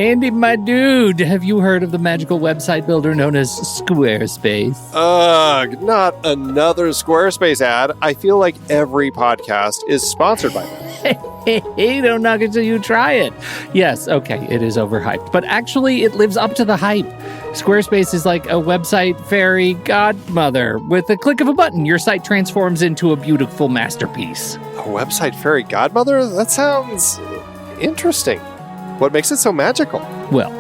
Andy, my dude, have you heard of the magical website builder known as Squarespace? Ugh, not another Squarespace ad. I feel like every podcast is sponsored by them. Hey, don't knock it till you try it. Yes, okay, it is overhyped, but actually it lives up to the hype. Squarespace is like a website fairy godmother. With a click of a button, your site transforms into a beautiful masterpiece. A website fairy godmother? That sounds interesting. What makes it so magical? Well,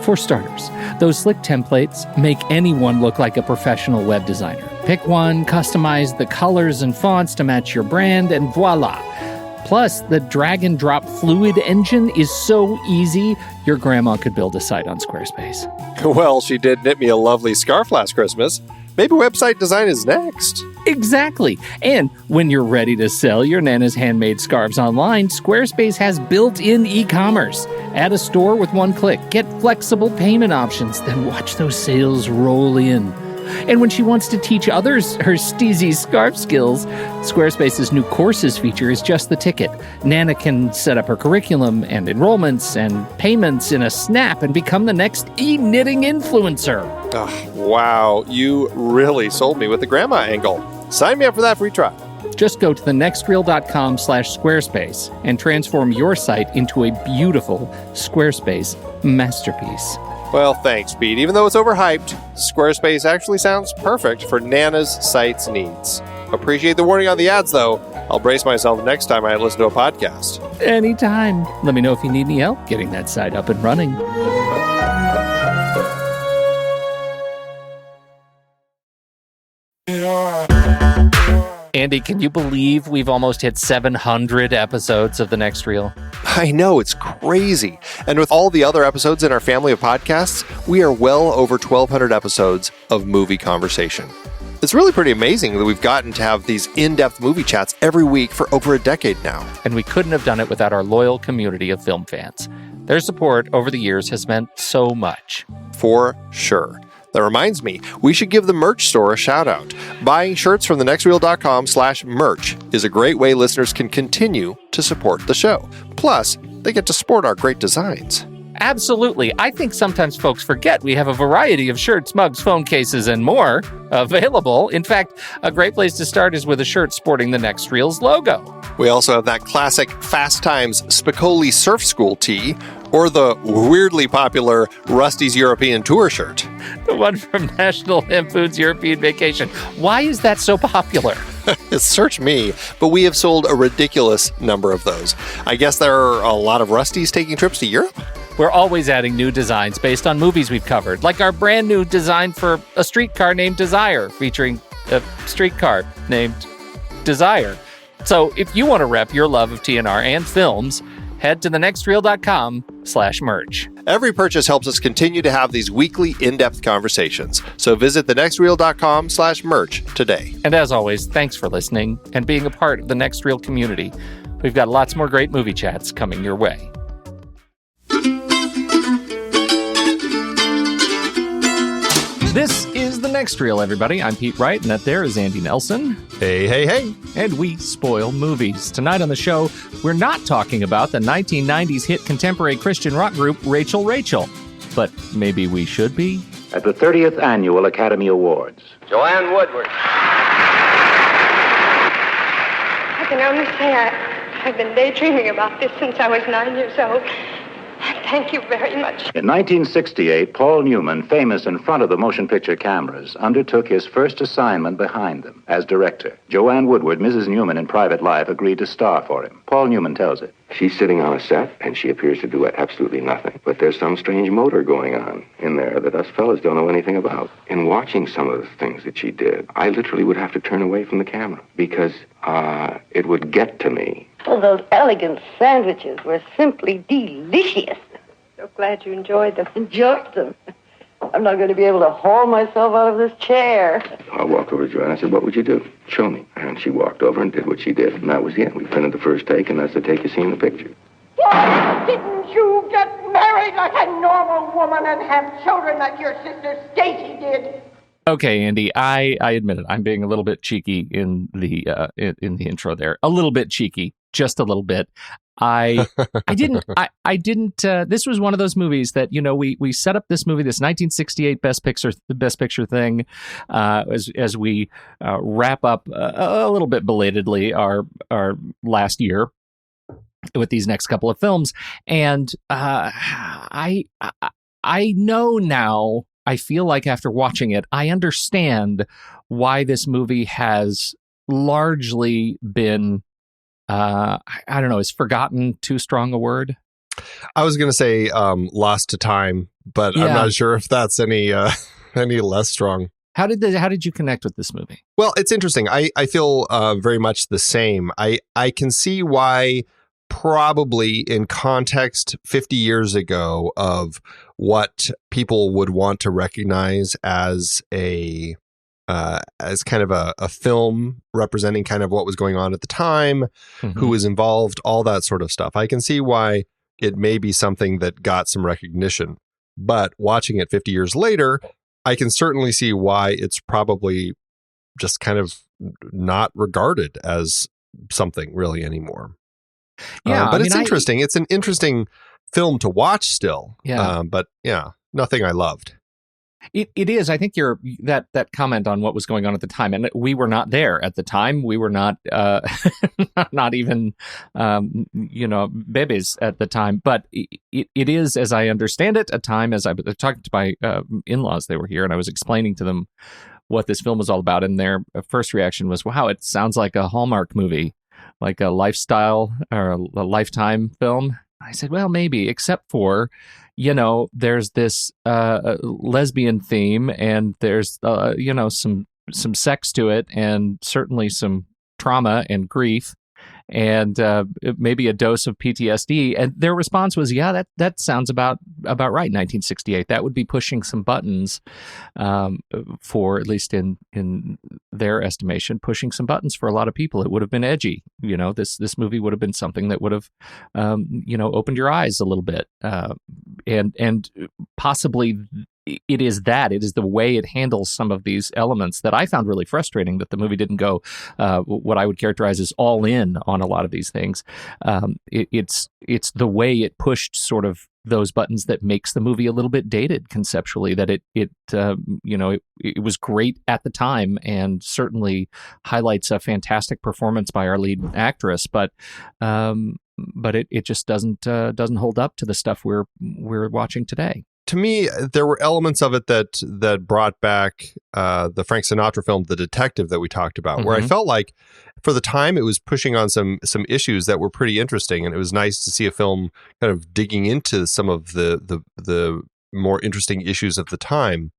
for starters, those slick templates make anyone look like a professional web designer. Pick one, customize the colors and fonts to match your brand, and voila. Plus, the drag and drop fluid engine is so easy, your grandma could build a site on Squarespace. Well, she did knit me a lovely scarf last Christmas. Maybe website design is next. Exactly. And when you're ready to sell your Nana's handmade scarves online, Squarespace has built-in e-commerce. Add a store with one click. Get flexible payment options. Then watch those sales roll in. And when she wants to teach others her steezy scarf skills, Squarespace's new courses feature is just the ticket. Nana can set up her curriculum and enrollments and payments in a snap and become the next e-knitting influencer. Oh, wow, you really sold me with the grandma angle. Sign me up for that free trial. Just go to thenextreel.com/Squarespace and transform your site into a beautiful Squarespace masterpiece. Well, thanks, Pete. Even though it's overhyped, Squarespace actually sounds perfect for Nana's site's needs. Appreciate the warning on the ads, though. I'll brace myself next time I listen to a podcast. Anytime. Let me know if you need any help getting that site up and running. Andy, can you believe we've almost hit 700 episodes of The Next Reel? I know, it's crazy. And with all the other episodes in our family of podcasts, we are well over 1,200 episodes of movie conversation. It's really pretty amazing that we've gotten to have these in-depth movie chats every week for over a decade now. And we couldn't have done it without our loyal community of film fans. Their support over the years has meant so much. For sure. That reminds me, we should give the merch store a shout out. Buying shirts from thenextreel.com/merch is a great way listeners can continue to support the show. Plus, they get to sport our great designs. Absolutely. I think sometimes folks forget we have a variety of shirts, mugs, phone cases, and more available. In fact, a great place to start is with a shirt sporting the Next Reel's logo. We also have that classic Fast Times Spicoli Surf School tee, or the weirdly popular Rusty's European Tour shirt. The one from National Lampoon's European Vacation. Why is that so popular? Search me, but we have sold a ridiculous number of those. I guess there are a lot of Rustys taking trips to Europe? We're always adding new designs based on movies we've covered, like our brand new design for a streetcar named Desire, featuring a streetcar named Desire. So if you want to rep your love of TNR and films, head to thenextreel.com/merch. Every purchase helps us continue to have these weekly in-depth conversations. So visit thenextreel.com/merch today. And as always, thanks for listening and being a part of the Next Reel community. We've got lots more great movie chats coming your way. This is The Next Reel, everybody. I'm Pete Wright, and that there is Andy Nelson. Hey, hey, hey. And we spoil movies. Tonight on the show, we're not talking about the 1990s hit contemporary Christian rock group Rachel Rachel. But maybe we should be. At the 30th Annual Academy Awards. Joanne Woodward. I can only say I've been daydreaming about this since I was 9 years old. Thank you very much. In 1968, Paul Newman, famous in front of the motion picture cameras, undertook his first assignment behind them as director. Joanne Woodward, Mrs. Newman in private life, agreed to star for him. Paul Newman tells it. She's sitting on a set, and she appears to do absolutely nothing. But there's some strange motor going on in there that us fellas don't know anything about. In watching some of the things that she did, I literally would have to turn away from the camera because it would get to me. Oh, those elegant sandwiches were simply delicious. So glad you enjoyed them. Enjoyed them. I'm not going to be able to haul myself out of this chair. I walked over to Joanne. I said, what would you do? Show me. And she walked over and did what she did. And that was it. We printed the first take, and that's the take you see in the picture. Why didn't you get married like a normal woman and have children like your sister Stacy did? Okay, Andy, I admit it. I'm being a little bit cheeky in the intro there. A little bit cheeky. just a little bit. I didn't. This was one of those movies that we set up this movie, this 1968 Best Picture thing, as we wrap up a little bit belatedly our last year with these next couple of films, and I know now. I feel like after watching it, I understand why this movie has largely been. I don't know. Is forgotten too strong a word? I was going to say lost to time, but I'm not sure if that's any less strong. How did you connect with this movie? Well, it's interesting. I feel very much the same. I can see why, probably in context 50 years ago of what people would want to recognize as as kind of a film representing kind of what was going on at the time, who was involved, all that sort of stuff. I can see why it may be something that got some recognition, but watching it 50 years later, I can certainly see why it's probably just kind of not regarded as something really anymore. Yeah, but it's interesting. It's an interesting film to watch still. Yeah. But yeah, nothing I loved. It is. I think that comment on what was going on at the time, and we were not there at the time. We were not not even babies at the time. But it is, as I understand it, a time, as I was talking to my in-laws, they were here, and I was explaining to them what this film was all about, and their first reaction was, "Wow, it sounds like a Hallmark movie, like a lifestyle or a Lifetime film." I said, "Well, maybe, except for." There's this lesbian theme, and there's some sex to it, and certainly some trauma and grief, and maybe a dose of PTSD. And their response was, "Yeah, that sounds about right." 1968, that would be pushing some buttons, for, at least in their estimation, pushing some buttons for a lot of people. It would have been edgy. This movie would have been something that would have opened your eyes a little bit, and possibly. It is the way it handles some of these elements that I found really frustrating, that the movie didn't go what I would characterize as all in on a lot of these things. It's the way it pushed sort of those buttons that makes the movie a little bit dated conceptually, that it was great at the time and certainly highlights a fantastic performance by our lead actress, but it just doesn't hold up to the stuff we're watching today. To me, there were elements of it that brought back the Frank Sinatra film, The Detective, that we talked about, where I felt like for the time it was pushing on some issues that were pretty interesting, and it was nice to see a film kind of digging into some of the more interesting issues of the time.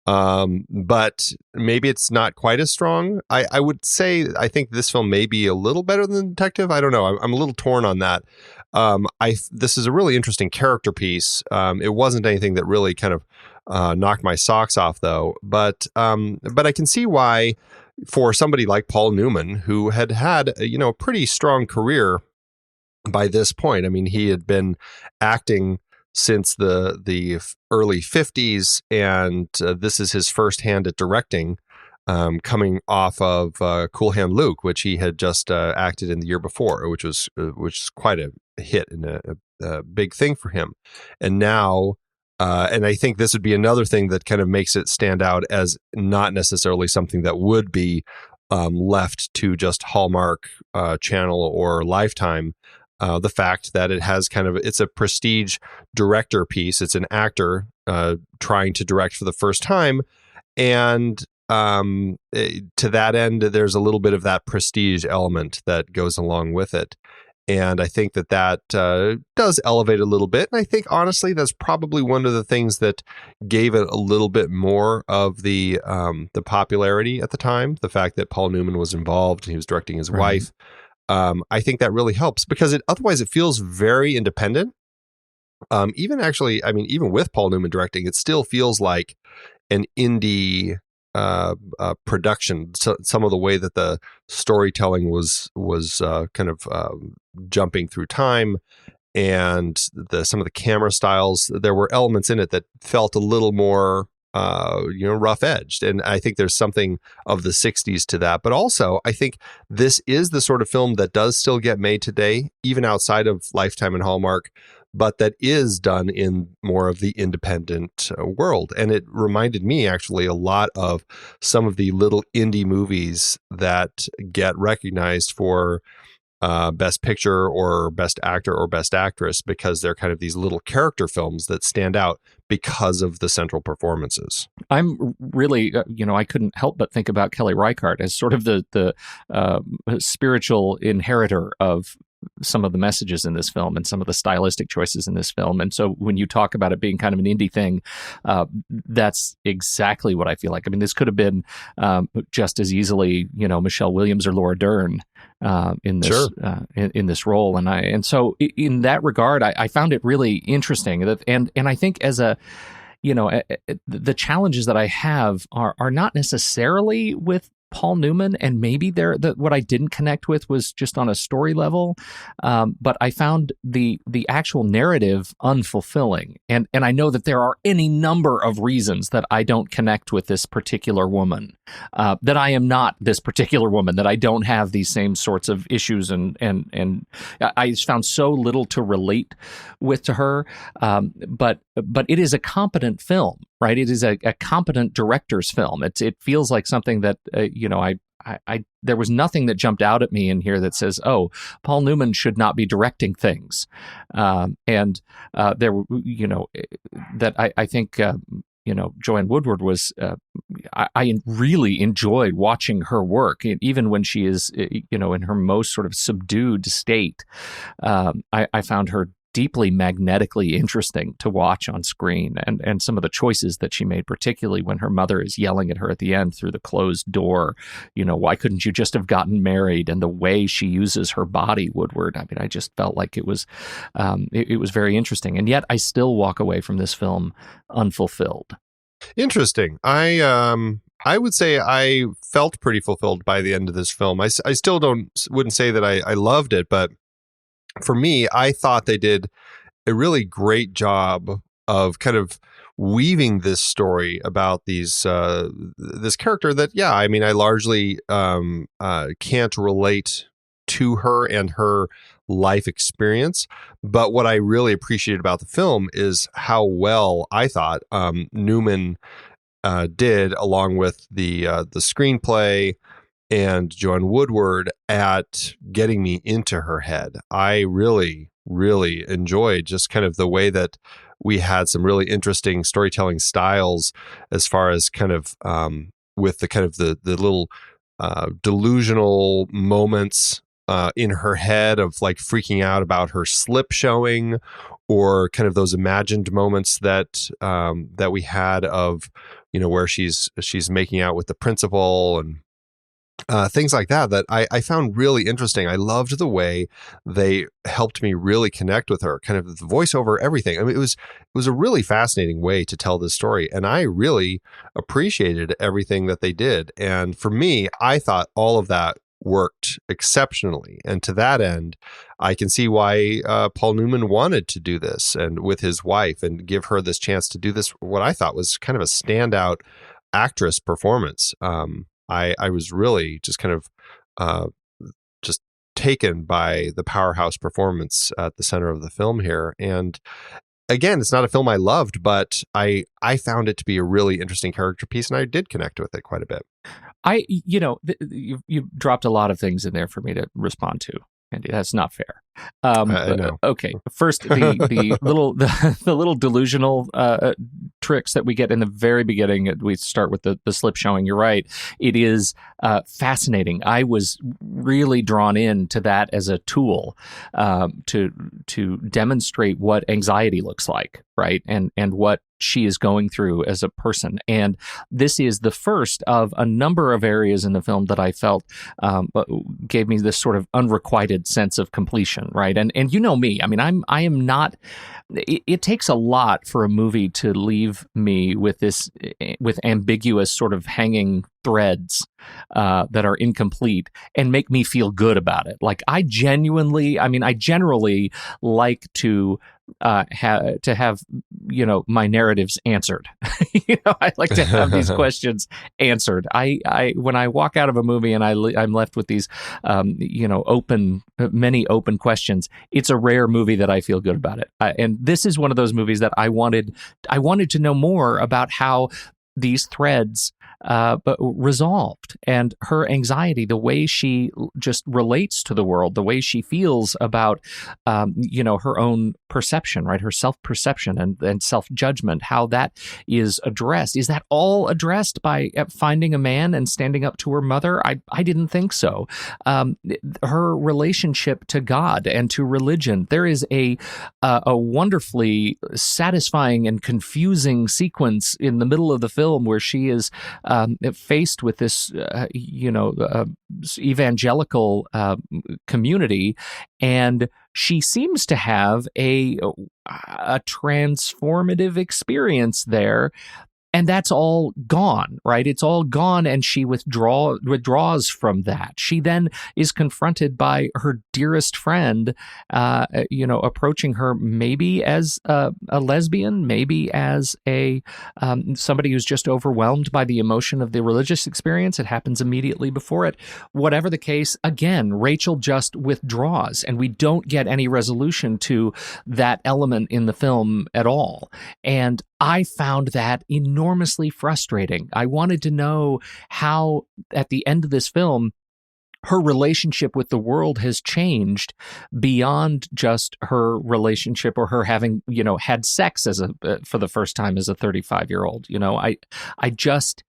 But maybe it's not quite as strong. I would say I think this film may be a little better than The Detective. I don't know. I'm a little torn on that. This is a really interesting character piece. It wasn't anything that really kind of knocked my socks off, though. But I can see why, for somebody like Paul Newman, who had a pretty strong career by this point. I mean, he had been acting since the early 50s, and this is his first hand at directing, coming off of Cool Hand Luke, which he had just acted in the year before, which was quite a hit and a big thing for him. And now, and I think this would be another thing that kind of makes it stand out as not necessarily something that would be left to just Hallmark Channel or Lifetime. The fact that it has it's a prestige director piece. It's an actor trying to direct for the first time. And to that end, there's a little bit of that prestige element that goes along with it. And I think that does elevate a little bit. And I think, honestly, that's probably one of the things that gave it a little bit more of the popularity at the time. The fact that Paul Newman was involved and he was directing his wife. I think that really helps, because otherwise it feels very independent. Even with Paul Newman directing, it still feels like an indie production. So, some of the way that the storytelling was kind of jumping through time, and some of the camera styles, there were elements in it that felt a little more rough edged. And I think there's something of the 60s to that. But also, I think this is the sort of film that does still get made today, even outside of Lifetime and Hallmark, but that is done in more of the independent world. And it reminded me actually a lot of some of the little indie movies that get recognized for Best Picture or Best Actor or Best Actress, because they're kind of these little character films that stand out because of the central performances. I'm really, I couldn't help but think about Kelly Reichardt as sort of the spiritual inheritor of some of the messages in this film and some of the stylistic choices in this film. And so when you talk about it being kind of an indie thing, that's exactly what I feel like. I mean, this could have been just as easily, Michelle Williams or Laura Dern in this Sure. in this role. And so in that regard, I found it really interesting. And I think as a the challenges that I have are not necessarily with Paul Newman, and maybe what I didn't connect with was just on a story level, but I found the actual narrative unfulfilling, and I know that there are any number of reasons that I don't connect with this particular woman, that I am not this particular woman, that I don't have these same sorts of issues, and I just found so little to relate with to her, but it is a competent film. Right, it is a competent director's film. It feels like something that there was nothing that jumped out at me in here that says, "Oh, Paul Newman should not be directing things," and there, that I think Joanne Woodward was. I really enjoyed watching her work, even when she is in her most sort of subdued state. I found her deeply magnetically interesting to watch on screen, and some of the choices that she made, particularly when her mother is yelling at her at the end through the closed door, why couldn't you just have gotten married? And the way she uses her body, Woodward. I mean, I just felt like it was very interesting, and yet I still walk away from this film unfulfilled. Interesting. I would say I felt pretty fulfilled by the end of this film. I still wouldn't say that I loved it, but for me, I thought they did a really great job of kind of weaving this story about this character that, I largely can't relate to her and her life experience. But what I really appreciated about the film is how well I thought Newman did, along with the screenplay and Joanne Woodward, at getting me into her head. I really, really enjoyed just kind of the way that we had some really interesting storytelling styles, as far as kind of with the kind of the little delusional moments in her head of like freaking out about her slip showing, or kind of those imagined moments that we had of where she's making out with the principal, and things like that I found really interesting. I loved the way they helped me really connect with her, kind of the voiceover, everything. I mean, it was a really fascinating way to tell this story, and I really appreciated everything that they did. And for me, I thought all of that worked exceptionally. And to that end, I can see why Paul Newman wanted to do this, and with his wife, and give her this chance to do this, what I thought was kind of a standout actress performance. I was really just kind of just taken by the powerhouse performance at the center of the film here. And again, it's not a film I loved, but I found it to be a really interesting character piece, and I did connect with it quite a bit. You dropped a lot of things in there for me to respond to, Andy. That's not fair. I know. Okay, first the little delusional tricks that we get in the very beginning. We start with the slip showing. You're right. It is fascinating. I was really drawn into that as a tool to demonstrate what anxiety looks like, right? And what she is going through as a person. And this is the first of a number of areas in the film that I felt gave me this sort of unrequited sense of completion, right? And you know me, I mean, I am not, it takes a lot for a movie to leave me with ambiguous sort of hanging threads that are incomplete and make me feel good about it. Like I generally like to have my narratives answered. I like to have these questions answered. I when I walk out of a movie and I'm left with these, many open questions, it's a rare movie that I feel good about it. And this is one of those movies that I wanted to know more about how these threads but resolved, and her anxiety, the way she just relates to the world, the way she feels about her own perception, right, her self-perception and self-judgment, how that is addressed. Is that all addressed by finding a man and standing up to her mother? I didn't think so. Her relationship to God and to religion, there is a wonderfully satisfying and confusing sequence in the middle of the film where she is faced with this, evangelical community, and she seems to have a transformative experience there. And that's all gone, right? It's all gone, and she withdraws from that. She then is confronted by her dearest friend, approaching her maybe as a lesbian, maybe as a somebody who's just overwhelmed by the emotion of the religious experience. It happens immediately before it. Whatever the case, again, Rachel just withdraws, and we don't get any resolution to that element in the film at all. And I found that enormously frustrating. I wanted to know how, at the end of this film, her relationship with the world has changed beyond just her relationship or her having, had sex for the first time as a 35-year-old. I just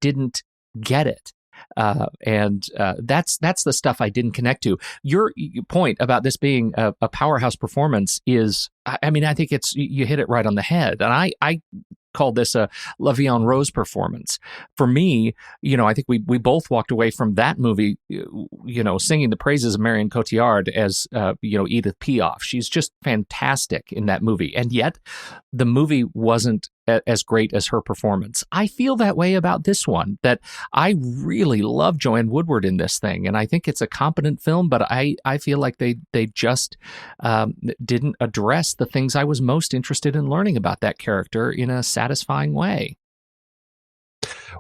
didn't get it. And that's the stuff I didn't connect to. Your point about this being a powerhouse performance is, I think you hit it right on the head. And I call this a La Vie en Rose performance. For me, I think we both walked away from that movie, singing the praises of Marion Cotillard as, Edith Piaf. She's just fantastic in that movie. And yet the movie wasn't as great as her performance. I feel that way about this one, that I really love Joanne Woodward in this thing. And I think it's a competent film, but I feel like they just didn't address the things I was most interested in learning about that character in a satisfying way.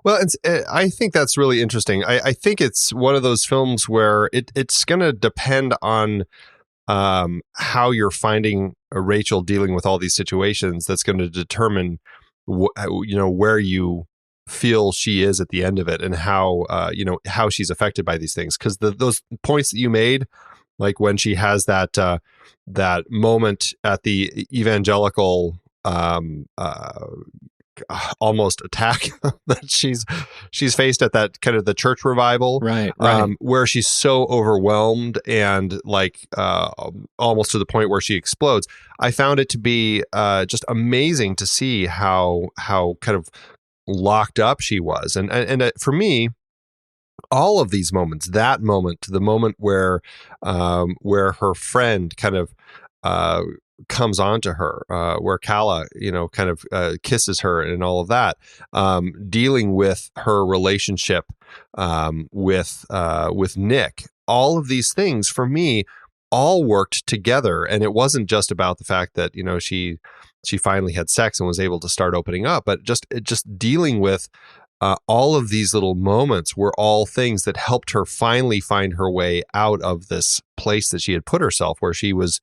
Well, I think that's really interesting. I think it's one of those films where it's going to depend on how you're finding Rachel dealing with all these situations. That's going to determine, where you feel she is at the end of it, and how she's affected by these things. Because those points that you made, like when she has that moment at the evangelical almost attack that she's faced at that kind of the church revival, right. Where she's so overwhelmed and almost to the point where she explodes. I found it to be just amazing to see how kind of locked up she was, and for me, all of these moments, that moment, the moment where her friend kind of comes onto her, where Kala, kind of kisses her and all of that, dealing with her relationship with Nick. All of these things for me all worked together, and it wasn't just about the fact that she finally had sex and was able to start opening up, but just dealing with all of these little moments were all things that helped her finally find her way out of this place that she had put herself, where she was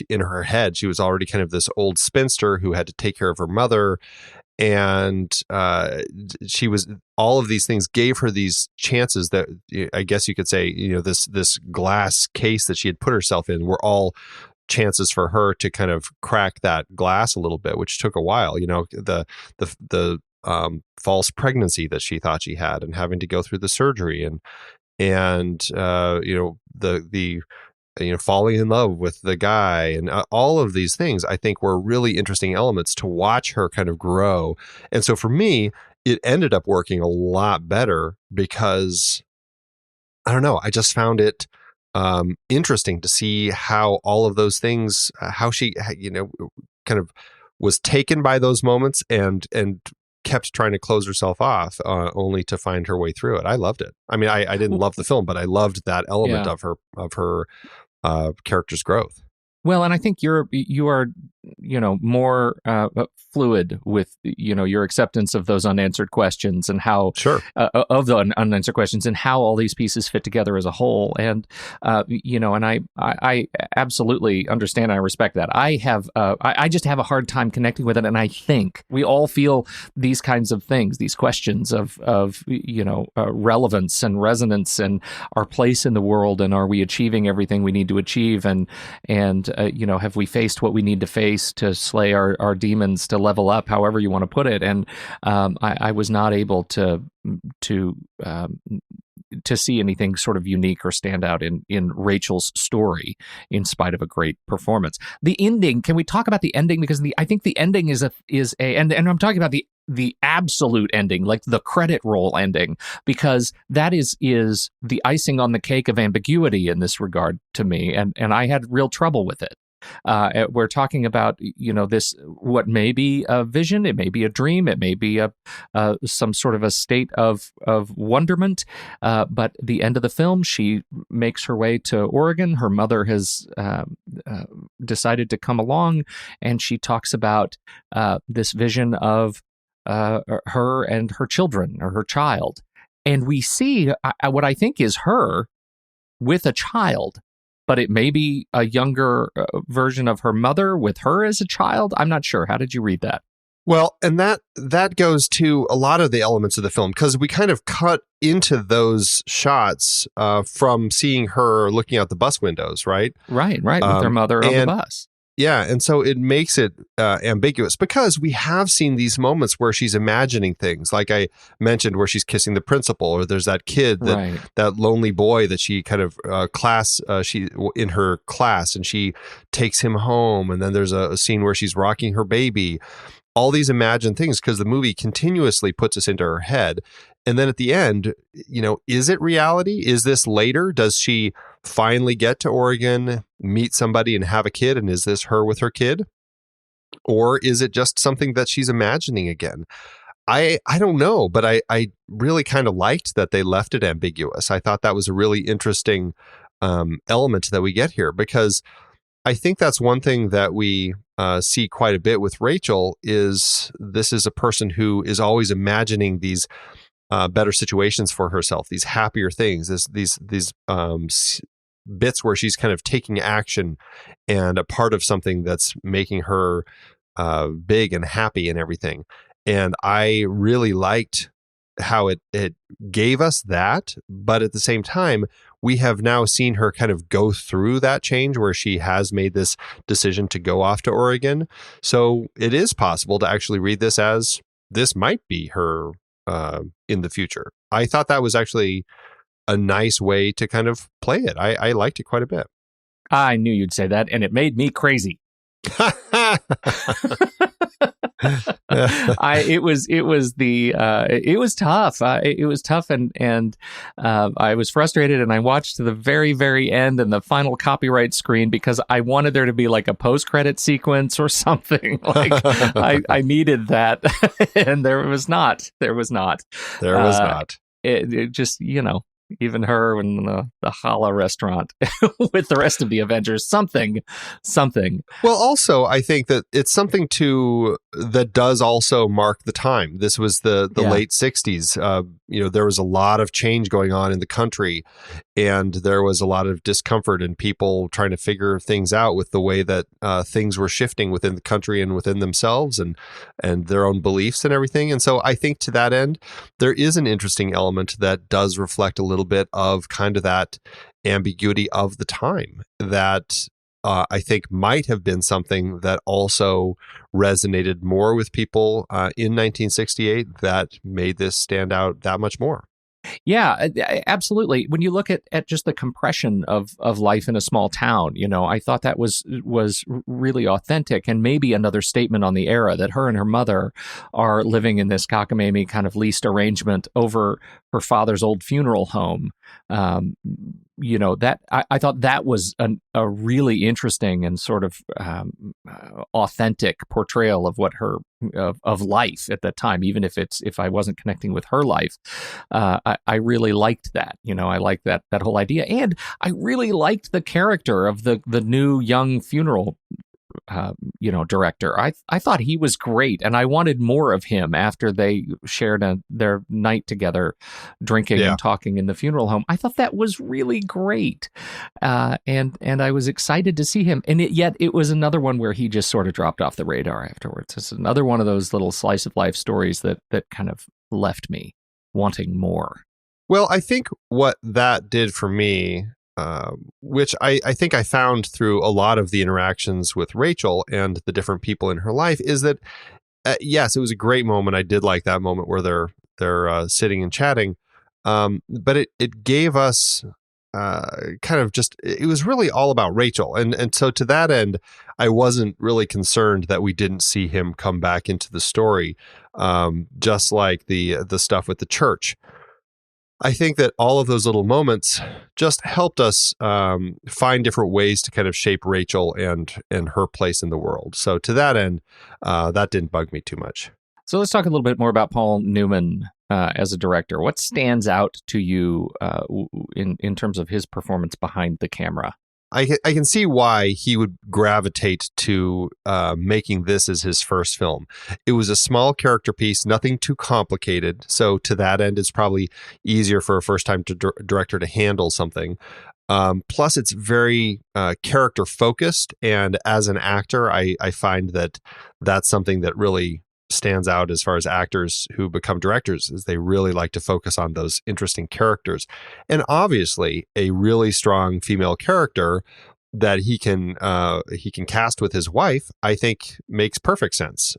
in her head, she was already kind of this old spinster who had to take care of her mother. And she was, all of these things gave her these chances that, I guess you could say, this glass case that she had put herself in were all chances for her to kind of crack that glass a little bit, which took a while. The false pregnancy that she thought she had, and having to go through the surgery, and falling in love with the guy, and all of these things, I think, were really interesting elements to watch her kind of grow. And so for me, it ended up working a lot better because, I don't know, I just found it interesting to see how all of those things, how she, kind of was taken by those moments and kept trying to close herself off, only to find her way through it. I loved it. I mean, I didn't love the film, but I loved that element of her character's growth. Well, and I think you are more fluid with, your acceptance of those unanswered questions and how, of the unanswered questions and how all these pieces fit together as a whole. And, and I absolutely understand and I respect that. I just have a hard time connecting with it. And I think we all feel these kinds of things, these questions of relevance and resonance and our place in the world, and are we achieving everything we need to achieve, and have we faced what we need to face to slay our demons, to level up, however you want to put it. And I was not able to see anything sort of unique or stand out in Rachel's story, in spite of a great performance. The ending, can we talk about the ending? Because I think the ending is and I'm talking about the absolute ending, like the credit roll ending, because that is the icing on the cake of ambiguity in this regard to me, and I had real trouble with it. We're talking about, this, what may be a vision, it may be a dream, it may be some sort of a state of wonderment. But the end of the film, she makes her way to Oregon. Her mother has decided to come along, and she talks about this vision of her and her children, or her child. And we see what I think is her with a child, but it may be a younger version of her mother with her as a child. I'm not sure. How did you read that? Well, and that goes to a lot of the elements of the film, because we kind of cut into those shots from seeing her looking out the bus windows, right? Right, with her mother on the bus. Yeah, and so it makes it ambiguous, because we have seen these moments where she's imagining things, like I mentioned, where she's kissing the principal, or there's that kid, that lonely boy that she kind of she in her class, and she takes him home, and then there's a scene where she's rocking her baby. All these imagined things, because the movie continuously puts us into her head. And then at the end, is it reality? Is this later? Does she finally get to Oregon, meet somebody, and have a kid? And is this her with her kid? Or is it just something that she's imagining again? I don't know, but I really kind of liked that they left it ambiguous. I thought that was a really interesting element that we get here, because I think that's one thing that we see quite a bit with Rachel. Is this is a person who is always imagining these better situations for herself, these happier things, these bits where she's kind of taking action and a part of something that's making her big and happy and everything. And I really liked how it gave us that, but at the same time, we have now seen her kind of go through that change where she has made this decision to go off to Oregon. So it is possible to actually read this as this might be her in the future. I thought that was actually a nice way to kind of play it. I liked it quite a bit. I knew you'd say that, and it made me crazy. It was tough. It was tough, and I was frustrated, and I watched to the very, very end and the final copyright screen, because I wanted there to be like a post-credit sequence or something. Like I needed that, and there was not. It just, even her in the challah restaurant with the rest of the Avengers, something. Well, also, I think that it's something that does also mark the time. This was the late 60s. There was a lot of change going on in the country, and there was a lot of discomfort and people trying to figure things out with the way that things were shifting within the country and within themselves and their own beliefs and everything. And so I think to that end, there is an interesting element that does reflect a little bit of kind of that ambiguity of the time that I think might have been something that also resonated more with people in 1968 that made this stand out that much more. Yeah, absolutely. When you look at just the compression of life in a small town, I thought that was really authentic, and maybe another statement on the era that her and her mother are living in this cockamamie kind of leased arrangement over her father's old funeral home. That I thought that was a really interesting and sort of authentic portrayal of what her of life at that time, even if I wasn't connecting with her life. I really liked that. I liked that whole idea, and I really liked the character of the new young funeral director. I thought he was great, and I wanted more of him after they shared their night together, drinking and talking in the funeral home. I thought that was really great, and I was excited to see him. And yet it was another one where he just sort of dropped off the radar afterwards. It's another one of those little slice of life stories that kind of left me wanting more. Well, I think what that did for me, which I think I found through a lot of the interactions with Rachel and the different people in her life, is that yes, it was a great moment. I did like that moment where they're sitting and chatting, but it gave us kind of just, it was really all about Rachel, and so to that end, I wasn't really concerned that we didn't see him come back into the story, just like the stuff with the church. I think that all of those little moments just helped us find different ways to kind of shape Rachel and her place in the world. So to that end, that didn't bug me too much. So let's talk a little bit more about Paul Newman as a director. What stands out to you in terms of his performance behind the camera? I can see why he would gravitate to making this as his first film. It was a small character piece, nothing too complicated. So to that end, it's probably easier for a first-time director to handle something. Plus, it's very character focused. And as an actor, I find that that's something that really stands out as far as actors who become directors, is they really like to focus on those interesting characters. And obviously a really strong female character that he can cast with his wife, I think makes perfect sense.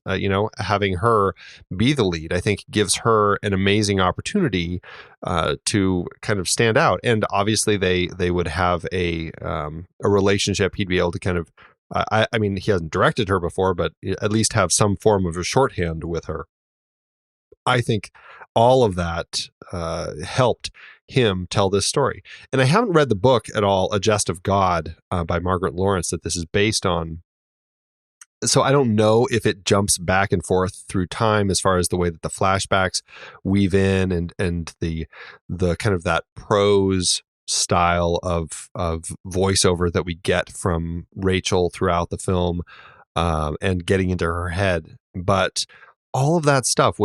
Having her be the lead, I think gives her an amazing opportunity to kind of stand out. And obviously they would have a relationship. He'd be able to kind of, I mean, he hasn't directed her before, but at least have some form of a shorthand with her. I think all of that helped him tell this story. And I haven't read the book at all, A Jest of God by Margaret Lawrence, that this is based on. So I don't know if it jumps back and forth through time as far as the way that the flashbacks weave in and the kind of that prose style of voiceover that we get from Rachel throughout the film, and getting into her head. But all of that stuff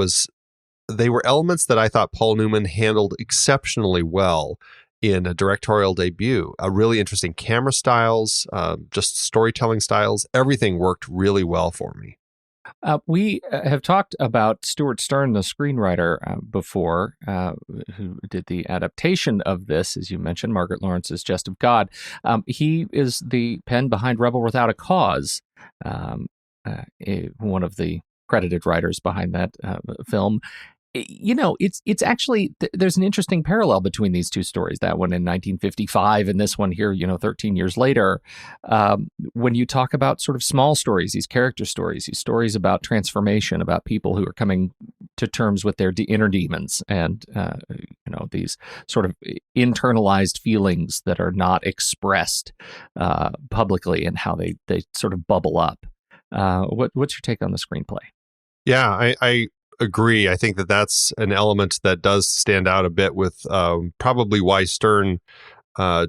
they were elements that I thought Paul Newman handled exceptionally well in a directorial debut. Really interesting camera styles, just storytelling styles. Everything worked really well for me. We have talked about Stuart Stern, the screenwriter, before, who did the adaptation of this, as you mentioned, Margaret Lawrence's Jest of God. He is the pen behind Rebel Without a Cause, one of the credited writers behind that film. It's actually, there's an interesting parallel between these two stories, that one in 1955 and this one here, 13 years later. When you talk about sort of small stories, these character stories, these stories about transformation, about people who are coming to terms with their inner demons and, these sort of internalized feelings that are not expressed publicly, and how they sort of bubble up. What's your take on the screenplay? Yeah, I agree. I think that that's an element that does stand out a bit with probably why Stern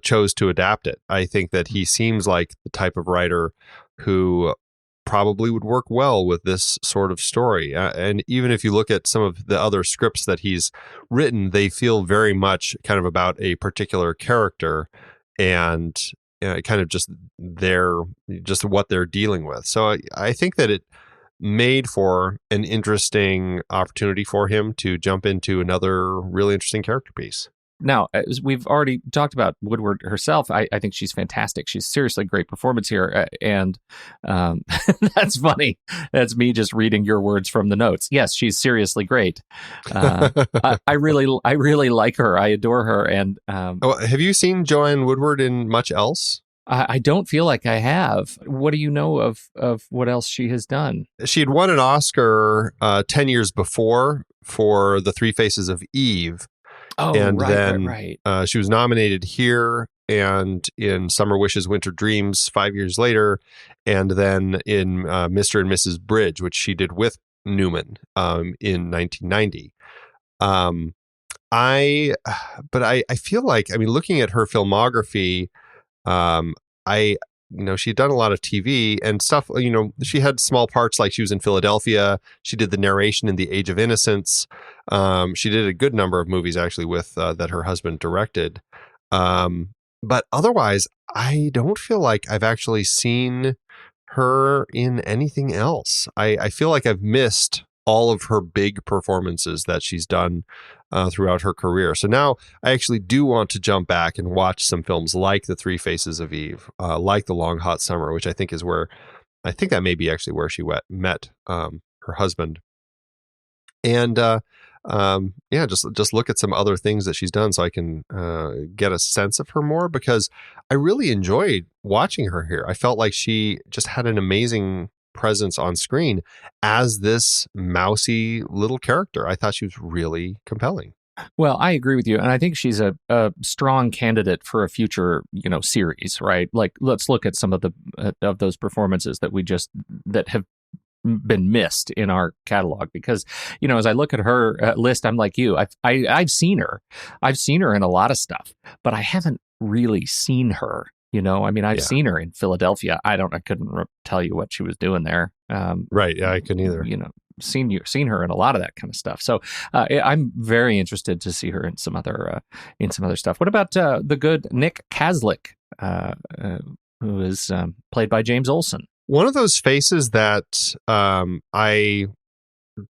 chose to adapt it. I think that he seems like the type of writer who probably would work well with this sort of story. And even if you look at some of the other scripts that he's written, they feel very much kind of about a particular character and kind of just what they're dealing with. So I think that it made for an interesting opportunity for him to jump into another really interesting character piece. Now, as we've already talked about Woodward herself, I think she's fantastic. She's seriously great performance here. And that's funny. That's me just reading your words from the notes. Yes, she's seriously great. I really like her. I adore her. And have you seen Joanne Woodward in much else? I don't feel like I have. What do you know of what else she has done? She had won an Oscar 10 years before for The Three Faces of Eve. Oh, and right. She was nominated here and in Summer Wishes, Winter Dreams 5 years later, and then in Mr. and Mrs. Bridge, which she did with Newman in 1990. I feel like, I mean, looking at her filmography, I she'd done a lot of TV and stuff. She had small parts, like she was in Philadelphia. She did the narration in The Age of Innocence. She did a good number of movies actually with that her husband directed. But otherwise, I don't feel like I've actually seen her in anything else. I feel like I've missed all of her big performances that she's done throughout her career. So now I actually do want to jump back and watch some films like The Three Faces of Eve, like The Long Hot Summer, which I think that may be actually where she met her husband. And just look at some other things that she's done so I can get a sense of her more, because I really enjoyed watching her here. I felt like she just had an amazing presence on screen as this mousy little character. I thought she was really compelling. Well, I agree with you, and I think she's a strong candidate for a future, series, right? Like, let's look at some of those performances that have been missed in our catalog, because as I look at her list, I'm like you. I've seen her in a lot of stuff, but I haven't really seen her. I've seen her in Philadelphia. I couldn't tell you what she was doing there. Right. Yeah, I couldn't either. Seen her in a lot of that kind of stuff. So I'm very interested to see her in some other stuff. What about the good Nick Kaslik, who is played by James Olsen? One of those faces that I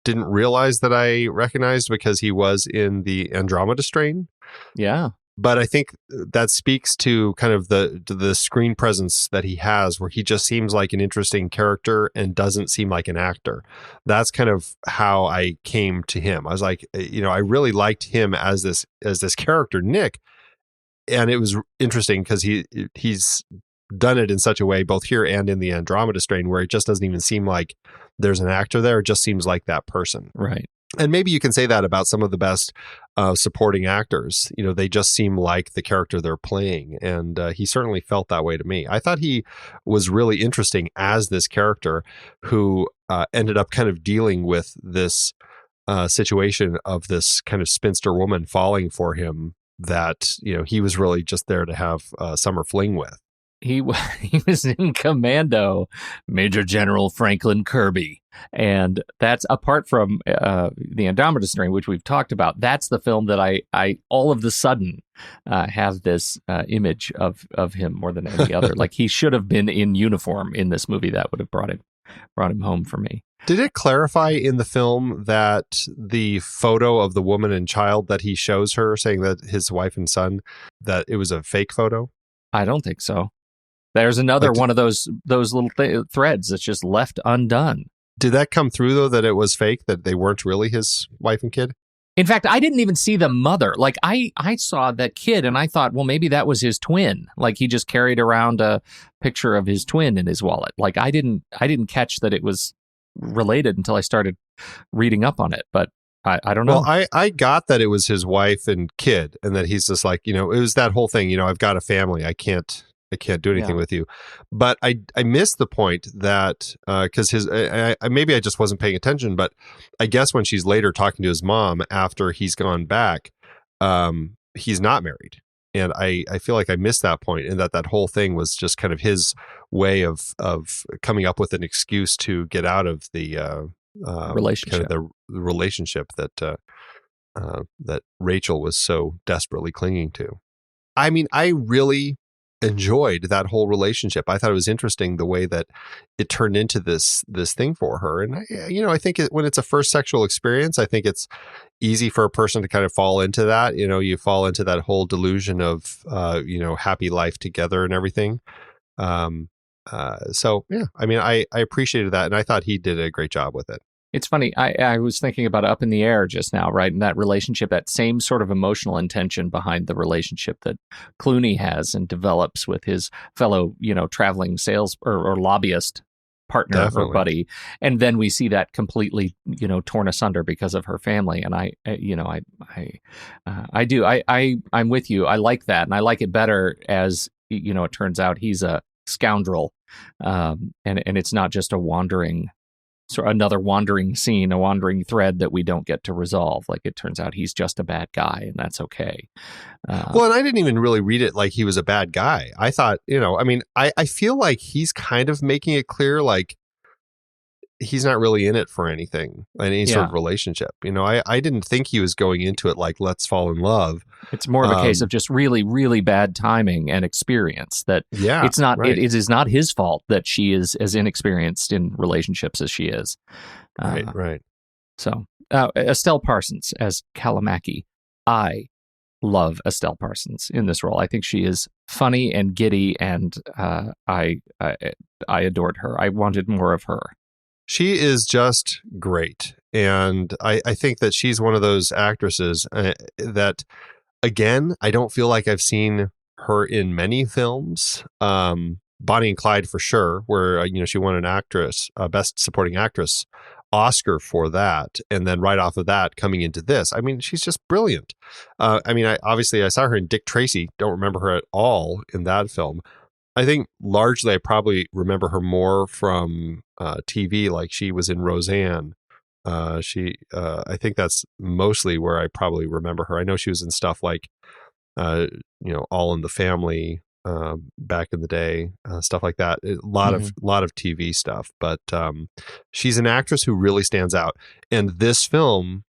didn't realize that I recognized because he was in the Andromeda Strain. Yeah. But I think that speaks to kind of the screen presence that he has, where he just seems like an interesting character and doesn't seem like an actor. That's kind of how I came to him. I was like, I really liked him as this character, Nick. And it was interesting because he's done it in such a way, both here and in the Andromeda Strain, where it just doesn't even seem like there's an actor there. It just seems like that person. Right. And maybe you can say that about some of the best supporting actors. They just seem like the character they're playing. And he certainly felt that way to me. I thought he was really interesting as this character who ended up kind of dealing with this situation of this kind of spinster woman falling for him that, he was really just there to have a summer fling with. He was in Commando, Major General Franklin Kirby. And that's, apart from the Andromeda Strain, which we've talked about, that's the film that I all of the sudden have this image of him more than any other. Like, he should have been in uniform in this movie. That would have brought him home for me. Did it clarify in the film that the photo of the woman and child that he shows her, saying that his wife and son, that it was a fake photo? I don't think so. There's another one of those little threads that's just left undone. Did that come through, though, that it was fake, that they weren't really his wife and kid? In fact, I didn't even see the mother. Like, I saw that kid and I thought, well, maybe that was his twin. Like, he just carried around a picture of his twin in his wallet. Like, I didn't catch that it was related until I started reading up on it. But I don't know. Well, I got that it was his wife and kid, and that he's just like, it was that whole thing, I've got a family. I can't do anything with you. But I missed the point that, because maybe I just wasn't paying attention, but I guess when she's later talking to his mom after he's gone back, he's not married. And I feel like I missed that point, and that whole thing was just kind of his way of coming up with an excuse to get out of the relationship, kind of the relationship that Rachel was so desperately clinging to. I mean, I really enjoyed that whole relationship. I thought it was interesting the way that it turned into this thing for her. And I think when it's a first sexual experience, I think it's easy for a person to kind of fall into that. You fall into that whole delusion of happy life together and everything. So yeah, I mean, I appreciated that, and I thought he did a great job with it. It's funny. I was thinking about Up in the Air just now, right? And that relationship, that same sort of emotional intention behind the relationship that Clooney has and develops with his fellow, traveling sales or lobbyist partner. Definitely. Or buddy. And then we see that completely, torn asunder because of her family. And I'm with you. I like that. And I like it better as, it turns out he's a scoundrel. And it's not just a wandering sort of another wandering scene, a wandering thread that we don't get to resolve. Like it turns out he's just a bad guy, and that's okay. Well, and I didn't even really read it like he was a bad guy. I thought, I feel like he's kind of making it clear, like, he's not really in it for anything, any sort of relationship. I didn't think he was going into it like, let's fall in love. It's more of a case of just really, really bad timing and experience that it's not, right. it is not his fault that she is as inexperienced in relationships as she is. Right. So Estelle Parsons as Kalamaki. I love Estelle Parsons in this role. I think she is funny and giddy, and I adored her. I wanted more of her. She is just great. And I think that she's one of those actresses that, again, I don't feel like I've seen her in many films. Bonnie and Clyde for sure, where, she won an actress, Best Supporting Actress Oscar for that. And then right off of that, coming into this, I mean, she's just brilliant. I saw her in Dick Tracy. Don't remember her at all in that film. I think largely I probably remember her more from TV, like she was in Roseanne. I think that's mostly where I probably remember her. I know she was in stuff like, All in the Family back in the day, stuff like that. A lot of TV stuff, but she's an actress who really stands out. And this film,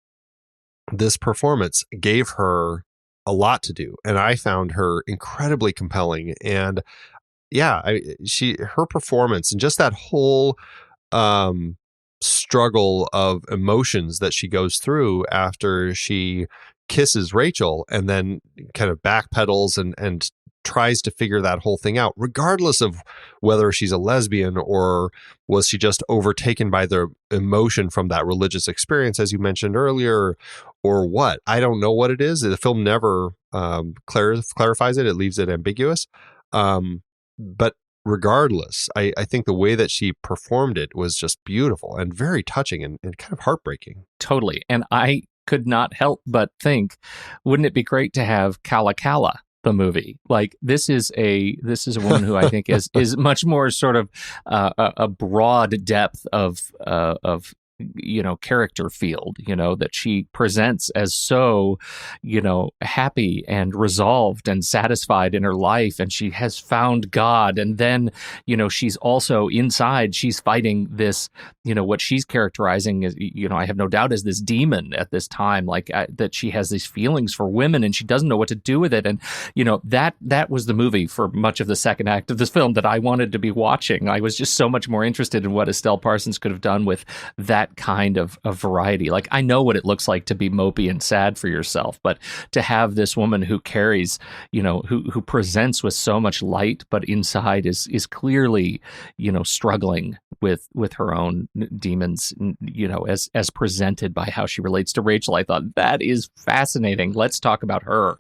this performance gave her a lot to do, and I found her incredibly compelling. And her performance and just that whole struggle of emotions that she goes through after she kisses Rachel and then kind of backpedals and tries to figure that whole thing out, regardless of whether she's a lesbian or was she just overtaken by the emotion from that religious experience, as you mentioned earlier, or what. I don't know what it is. The film never clarifies it. It leaves it ambiguous. But regardless, I think the way that she performed it was just beautiful and very touching and kind of heartbreaking. Totally. And I could not help but think, wouldn't it be great to have Kala Kala, the movie? Like this is a woman who I think is much more sort of a broad depth of character field, that she presents as so, happy and resolved and satisfied in her life. And she has found God. And then, she's also inside, she's fighting this, what she's characterizing as, I have no doubt is this demon at this time, like that she has these feelings for women and she doesn't know what to do with it. And, that was the movie for much of the second act of this film that I wanted to be watching. I was just so much more interested in what Estelle Parsons could have done with that kind of variety. Like I know what it looks like to be mopey and sad for yourself, but to have this woman who carries, who presents with so much light, but inside is clearly, struggling with her own demons, as presented by how she relates to Rachel. I thought that is fascinating. Let's talk about her.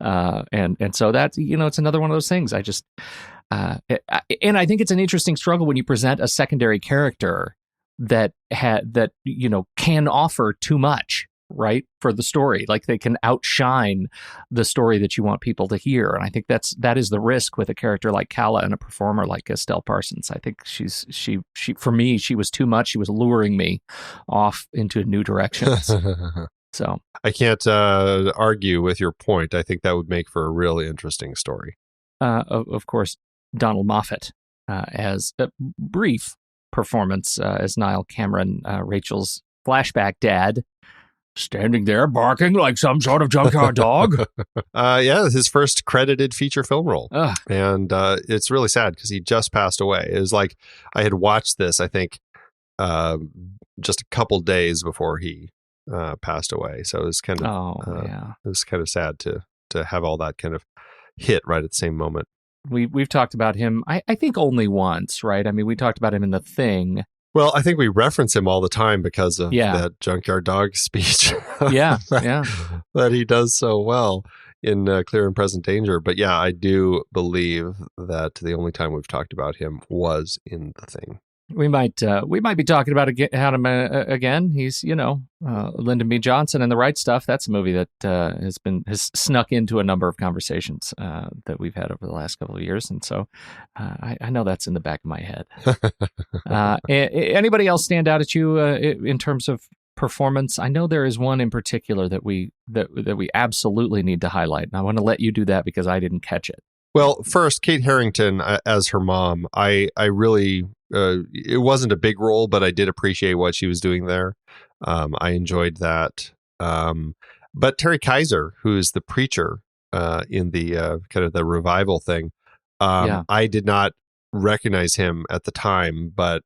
And so that's, it's another one of those things. I just, and I think it's an interesting struggle when you present a secondary character that can offer too much, right, for the story. Like they can outshine the story that you want people to hear. And I think that is the risk with a character like Kala and a performer like Estelle Parsons. I think she for me, she was too much. She was luring me off into new directions. So I can't argue with your point. I think that would make for a really interesting story. Of course, Donald Moffat as a brief performance as Niall Cameron, Rachel's flashback dad, standing there barking like some sort of junkyard dog. His first credited feature film role. And it's really sad because he just passed away. It was like I had watched this, I think, just a couple days before he passed away. So it was kind of it was kind of sad to have all that kind of hit right at the same moment. We've talked about him, I think, only once, right? I mean, we talked about him in The Thing. Well, I think we reference him all the time because of that junkyard dog speech. That he does so well in Clear and Present Danger. But yeah, I do believe that the only time we've talked about him was in The Thing. We might be talking about him again. He's Lyndon B. Johnson and the Right Stuff. That's a movie that has snuck into a number of conversations that we've had over the last couple of years, and so I know that's in the back of my head. Anybody else stand out at you in terms of performance? I know there is one in particular that we absolutely need to highlight, and I want to let you do that because I didn't catch it. Well, first, Kate Harington as her mom. I really it wasn't a big role, but I did appreciate what she was doing there. I enjoyed that. But Terry Kaiser, who is the preacher in the kind of the revival thing, I did not recognize him at the time, but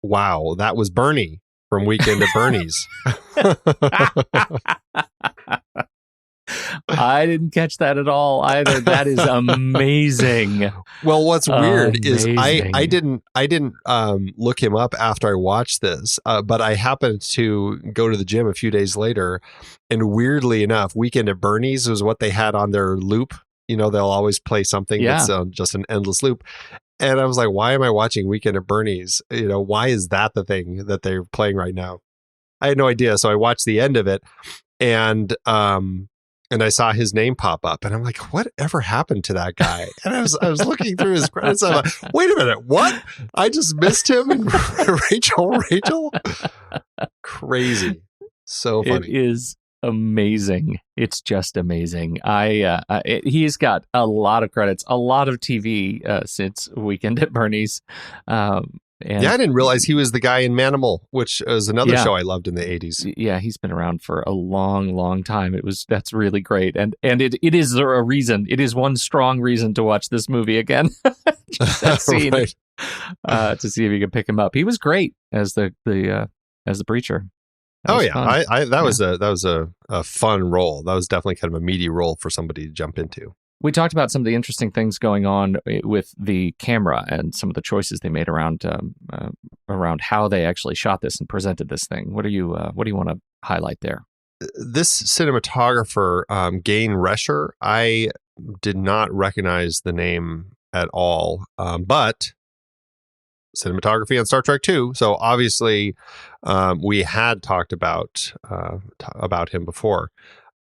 wow, that was Bernie from Weekend at Bernie's. I didn't catch that at all either. That is amazing. Well, what's weird is I didn't look him up after I watched this, but I happened to go to the gym a few days later, and weirdly enough, Weekend at Bernie's was what they had on their loop. They'll always play something that's just an endless loop. And I was like, why am I watching Weekend at Bernie's? Why is that the thing that they're playing right now? I had no idea. So I watched the end of it, and I saw his name pop up, and I'm like, whatever happened to that guy? And I was looking through his credits. I'm like, wait a minute, what? I just missed him and Rachel. Crazy. So funny. It is amazing. It's just amazing. He's got a lot of credits, a lot of TV since Weekend at Bernie's. I didn't realize he was the guy in Manimal, which is another show I loved in the 80s. Yeah, he's been around for a long, long time. That's really great. And it is a reason. It is one strong reason to watch this movie again. Just that scene. Right. To see if you can pick him up. He was great as the preacher. That was a fun role. That was definitely kind of a meaty role for somebody to jump into. We talked about some of the interesting things going on with the camera and some of the choices they made around how they actually shot this and presented this thing. What do you want to highlight there? This cinematographer, Gain Rescher, I did not recognize the name at all, but cinematography on Star Trek 2. So obviously, we had talked about him before.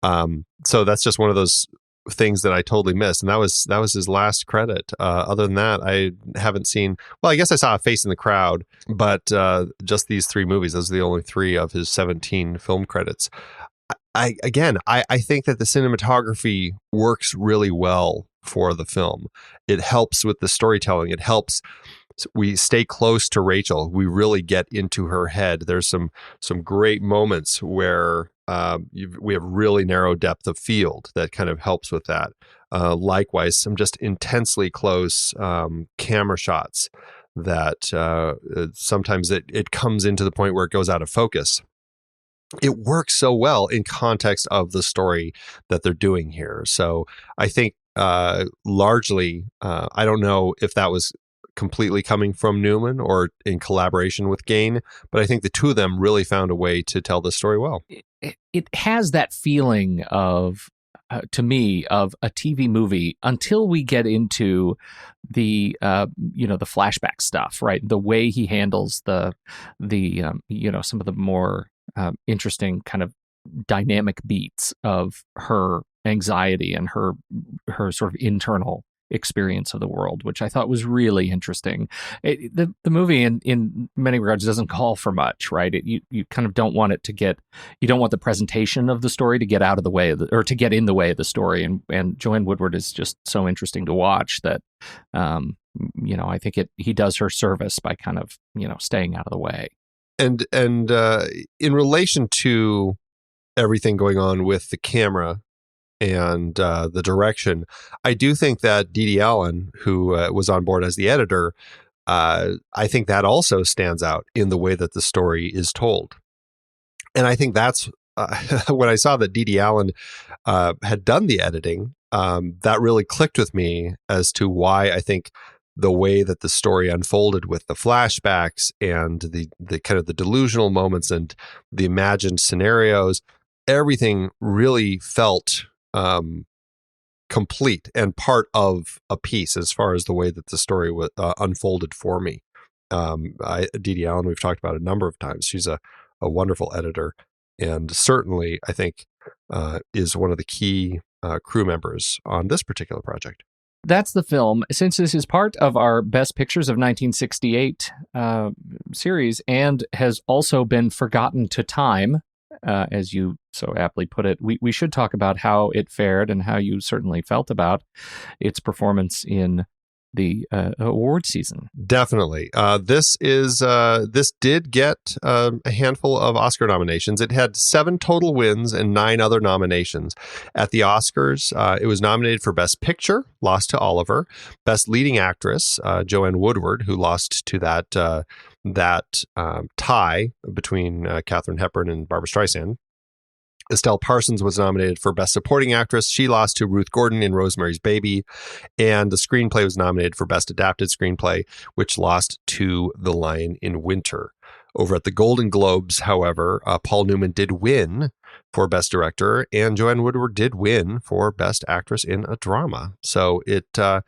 So that's just one of those things that I totally missed, and that was his last credit. Other than that, I haven't seen. Well, I guess I saw A Face in the Crowd, but just these 3 movies. Those are the only 3 of his 17 film credits. I think that the cinematography works really well for the film. It helps with the storytelling. It helps. We stay close to Rachel. We really get into her head. There's some great moments where we have really narrow depth of field that kind of helps with that. Likewise, some just intensely close camera shots that sometimes it comes into the point where it goes out of focus. It works so well in context of the story that they're doing here. So I think largely, I don't know if that was completely coming from Newman or in collaboration with Gain, but I think the two of them really found a way to tell the story well. It has that feeling of, to me, of a TV movie until we get into the the flashback stuff, right? The way he handles the some of the more interesting kind of dynamic beats of her anxiety and her sort of internal experience of the world, which I thought was really interesting. The movie in many regards doesn't call for much, right? You kind of don't want it to get, you don't want the presentation of the story to get out of the way or to get in the way of the story. And Joanne Woodward is just so interesting to watch that, I think he does her service by kind of, staying out of the way. And in relation to everything going on with the camera and the direction, I do think that Dede Allen, who was on board as the editor, I think that also stands out in the way that the story is told. And I think that's when I saw that Dede Allen had done the editing, that really clicked with me as to why I think the way that the story unfolded with the flashbacks and the kind of the delusional moments and the imagined scenarios, everything really felt complete and part of a piece as far as the way that the story unfolded for me. Dee Dee Allen, we've talked about a number of times. She's a wonderful editor, and certainly, I think, is one of the key crew members on this particular project. That's the film. Since this is part of our Best Pictures of 1968 series and has also been forgotten to time, as you so aptly put it, we should talk about how it fared and how you certainly felt about its performance in the award season. Definitely. This did get a handful of Oscar nominations. It had 7 total wins and 9 other nominations. At the Oscars, it was nominated for Best Picture, lost to Oliver. Best Leading Actress, Joanne Woodward, who lost to that tie between Katharine Hepburn and Barbra Streisand. Estelle Parsons was nominated for Best Supporting Actress. She lost to Ruth Gordon in Rosemary's Baby. And the screenplay was nominated for Best Adapted Screenplay, which lost to The Lion in Winter. Over at the Golden Globes, however, Paul Newman did win for Best Director, and Joanne Woodward did win for Best Actress in a Drama. So it's a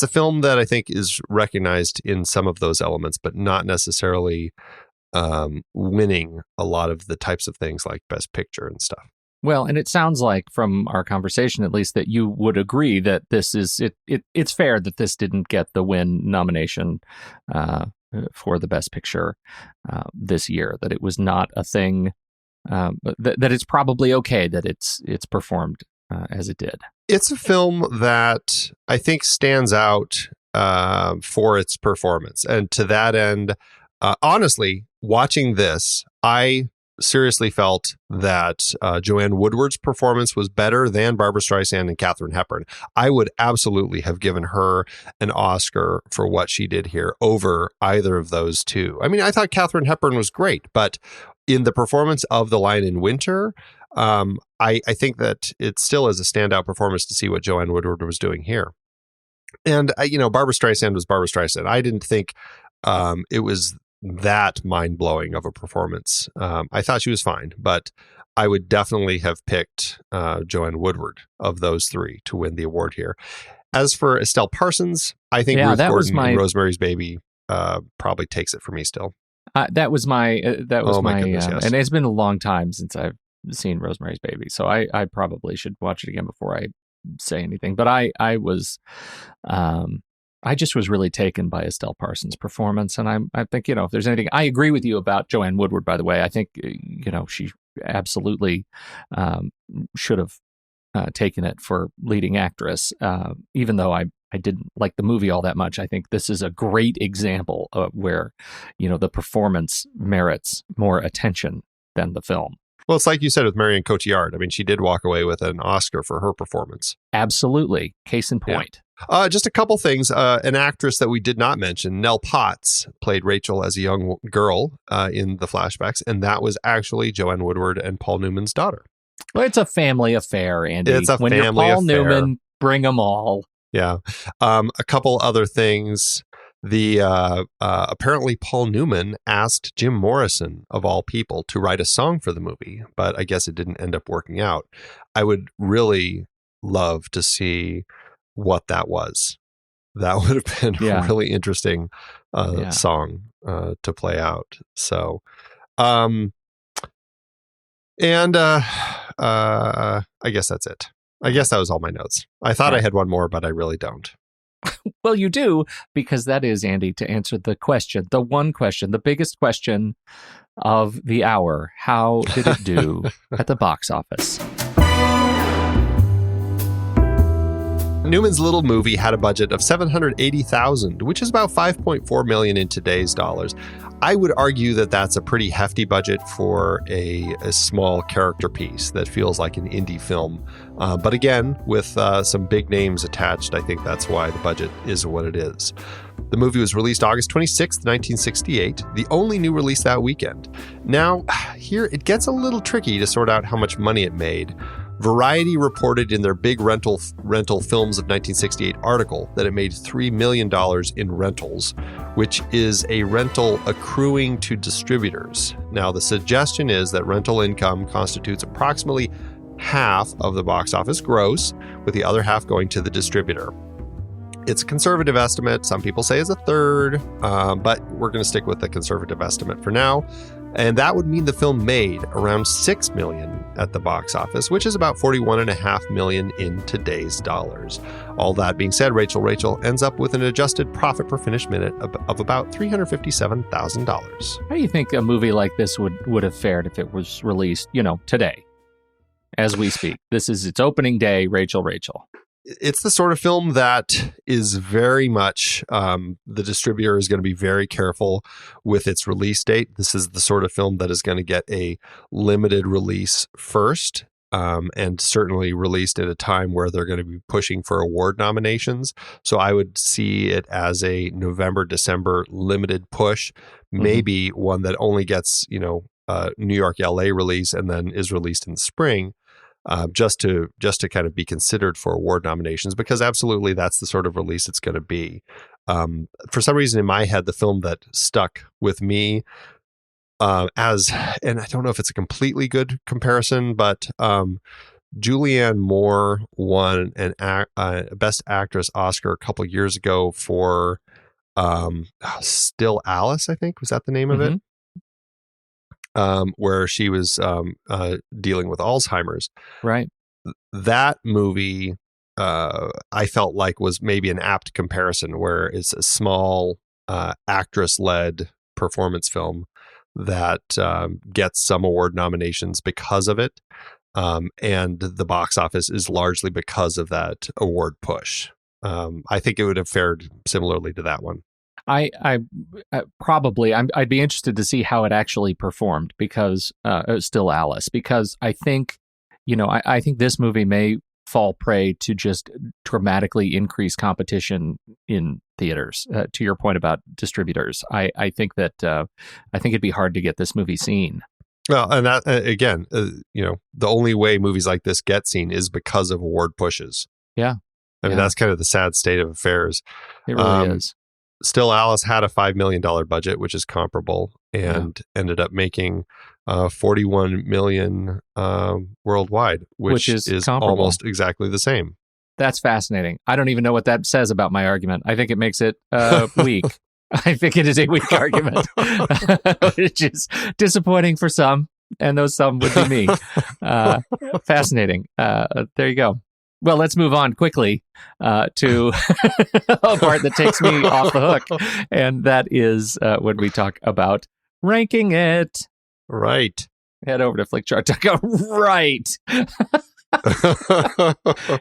film that I think is recognized in some of those elements, but not necessarily winning a lot of the types of things like Best Picture and stuff. Well, and it sounds like from our conversation, at least, that you would agree that this is it's fair that this didn't get the win nomination for the Best Picture this year. That it was not a thing. That it's probably okay that it's performed as it did. It's a film that I think stands out for its performance, and to that end, honestly, watching this, I seriously felt that Joanne Woodward's performance was better than Barbra Streisand and Katharine Hepburn. I would absolutely have given her an Oscar for what she did here over either of those two. I mean, I thought Katharine Hepburn was great, but in the performance of The Lion in Winter, I think that it still is a standout performance to see what Joanne Woodward was doing here. And, Barbra Streisand was Barbra Streisand. I didn't think it was that mind-blowing of a performance. I thought she was fine, but I would definitely have picked Joanne Woodward of those three to win the award here. As for Estelle Parsons, I think Ruth Gordon in Rosemary's Baby probably takes it for me still. That was my goodness, yes. And it's been a long time since I've seen Rosemary's Baby, so I probably should watch it again before I say anything. But I just was really taken by Estelle Parsons' performance, and I think, if there's anything, I agree with you about Joanne Woodward, by the way. I think, she absolutely should have taken it for leading actress, even though I didn't like the movie all that much. I think this is a great example of where, the performance merits more attention than the film. Well, it's like you said with Marion Cotillard. I mean, she did walk away with an Oscar for her performance. Absolutely. Case in point. Yeah. Just a couple things. An actress that we did not mention, Nell Potts, played Rachel as a young girl in the flashbacks, and that was actually Joanne Woodward and Paul Newman's daughter. Well, it's a family affair, Andy. It's a when family you're Paul affair. Newman, bring them all. Yeah. A couple other things. Apparently Paul Newman asked Jim Morrison, of all people, to write a song for the movie, but I guess it didn't end up working out. I would really love to see what that was. That would have been a really interesting song to play out. So, I guess that's it. I guess that was all my notes. I thought I had one more, but I really don't. Well, you do, because that is, Andy, to answer the question, the one question, the biggest question of the hour. How did it do at the box office? Newman's little movie had a budget of $780,000, which is about $5.4 million in today's dollars. I would argue that that's a pretty hefty budget for a small character piece that feels like an indie film. But again, with some big names attached, I think that's why the budget is what it is. The movie was released August 26th, 1968, the only new release that weekend. Now, here it gets a little tricky to sort out how much money it made. Variety reported in their big rental films of 1968 article that it made $3 million in rentals, which is a rental accruing to distributors. Now, the suggestion is that rental income constitutes approximately half of the box office gross, with the other half going to the distributor. It's a conservative estimate. Some people say it's a third, but we're going to stick with the conservative estimate for now. And that would mean the film made around $6 million at the box office, which is about $41.5 million in today's dollars. All that being said, Rachel ends up with an adjusted profit per finished minute of about $357,000. How do you think a movie like this would have fared if it was released, today, as we speak? This is its opening day, Rachel. It's the sort of film that is very much, the distributor is going to be very careful with its release date. This is the sort of film that is going to get a limited release first, and certainly released at a time where they're going to be pushing for award nominations. So I would see it as a November, December limited push, maybe one that only gets, New York, LA release and then is released in the spring. Just to kind of be considered for award nominations, because absolutely that's the sort of release it's going to be. For some reason in my head, the film that stuck with me and I don't know if it's a completely good comparison, but Julianne Moore won an Best Actress Oscar a couple years ago for Still Alice, I think. Was that the name of it? Where she was dealing with Alzheimer's. Right. That movie, I felt like was maybe an apt comparison, where it's a small actress-led performance film that gets some award nominations because of it. And the box office is largely because of that award push. I think it would have fared similarly to that one. I'd be interested to see how it actually performed, because Still Alice, because I think, I think this movie may fall prey to just dramatically increased competition in theaters. To your point about distributors, I think it'd be hard to get this movie seen. Well, and that again, the only way movies like this get seen is because of award pushes. Yeah, I mean that's kind of the sad state of affairs. It really is. Still Alice had a $5 million budget, which is comparable, and ended up making $41 million worldward, which is almost exactly the same. That's fascinating. I don't even know what that says about my argument. I think it makes it weak. I think it is a weak argument, which is disappointing for some, and those some would be me. Fascinating. There you go. Well, let's move on quickly to a part that takes me off the hook, and that is when we talk about ranking it. Right. Head over to flickchart.com. Right.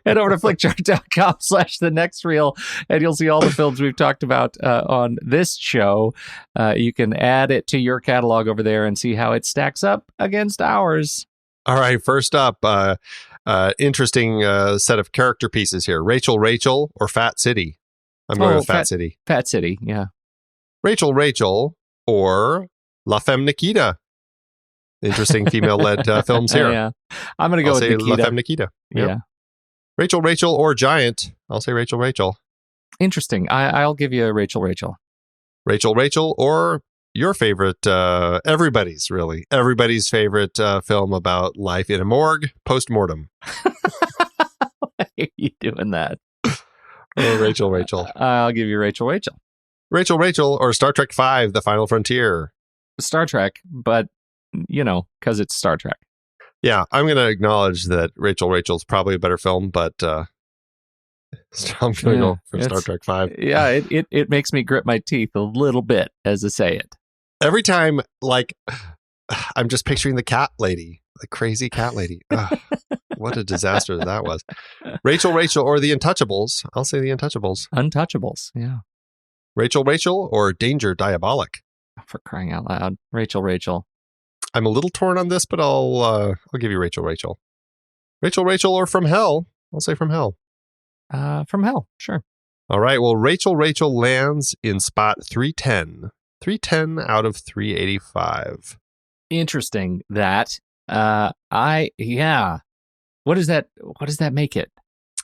Head over to flickchart.com/thenextreel, and you'll see all the films we've talked about on this show. You can add it to your catalog over there and see how it stacks up against ours. All right. First up, interesting set of character pieces here. Rachel, or Fat City? I'm going with Fat City. Fat City, yeah. Rachel, or La Femme Nikita. Interesting female-led films here. Yeah. I'm going to go with Nikita. La Femme Nikita. Yep. Yeah. Rachel, or Giant. I'll say Rachel. Interesting. I'll give you Rachel. Rachel, or your favorite, everybody's favorite film about life in a morgue, Postmortem. Why are you doing that? Or Rachel. I'll give you Rachel. Rachel, or Star Trek V, The Final Frontier. Star Trek, but, because it's Star Trek. Yeah, I'm going to acknowledge that Rachel's probably a better film, but I'm going to go for Star Trek V. Yeah, it makes me grit my teeth a little bit as I say it. Every time, I'm just picturing the cat lady, the crazy cat lady. What a disaster that was. Rachel, or The Untouchables. I'll say The Untouchables. Untouchables, yeah. Rachel, or Danger Diabolic. For crying out loud. Rachel. I'm a little torn on this, but I'll give you Rachel. Rachel, or From Hell. I'll say From Hell. From Hell, sure. All right, well, Rachel lands in spot 310. 310 out of 385. Interesting that. What does that make it?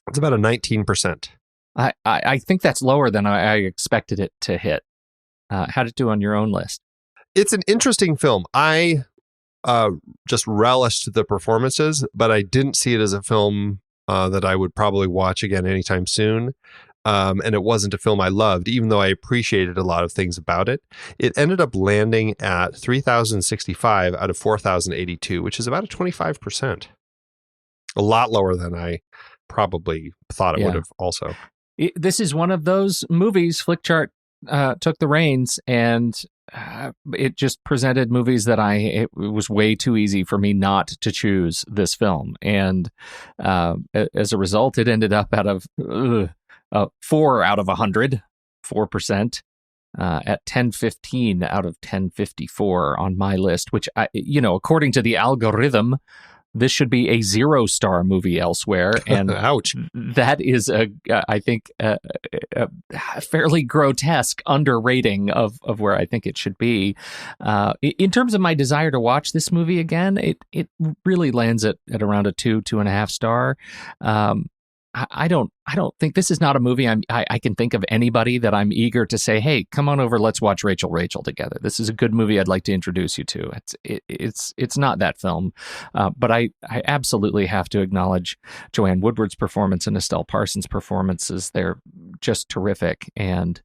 It's about a 19%. I think that's lower than I expected it to hit. How'd it do on your own list? It's an interesting film. I just relished the performances, but I didn't see it as a film that I would probably watch again anytime soon. and it wasn't a film I loved, even though I appreciated a lot of things about it. It ended up landing at 3,065 out of 4,082, which is about a 25%. A lot lower than I probably thought it would have also. This is one of those movies, Flickchart took the reins, and it just presented movies that it was way too easy for me not to choose this film. And as a result, it ended up out of 4 out of 100, 4%, at 1015 out of 1054 on my list, which, according to the algorithm, this should be a 0-star movie elsewhere. And ouch. That is, I think, a fairly grotesque underrating of where I think it should be. In terms of my desire to watch this movie again, it really lands at around a 2.5 star. I don't think this is not a movie I can think of anybody that I'm eager to say, hey, come on over, let's watch Rachel together. This is a good movie I'd like to introduce you to. It's not that film, but I absolutely have to acknowledge Joanne Woodward's performance and Estelle Parsons' performances. They're just terrific, and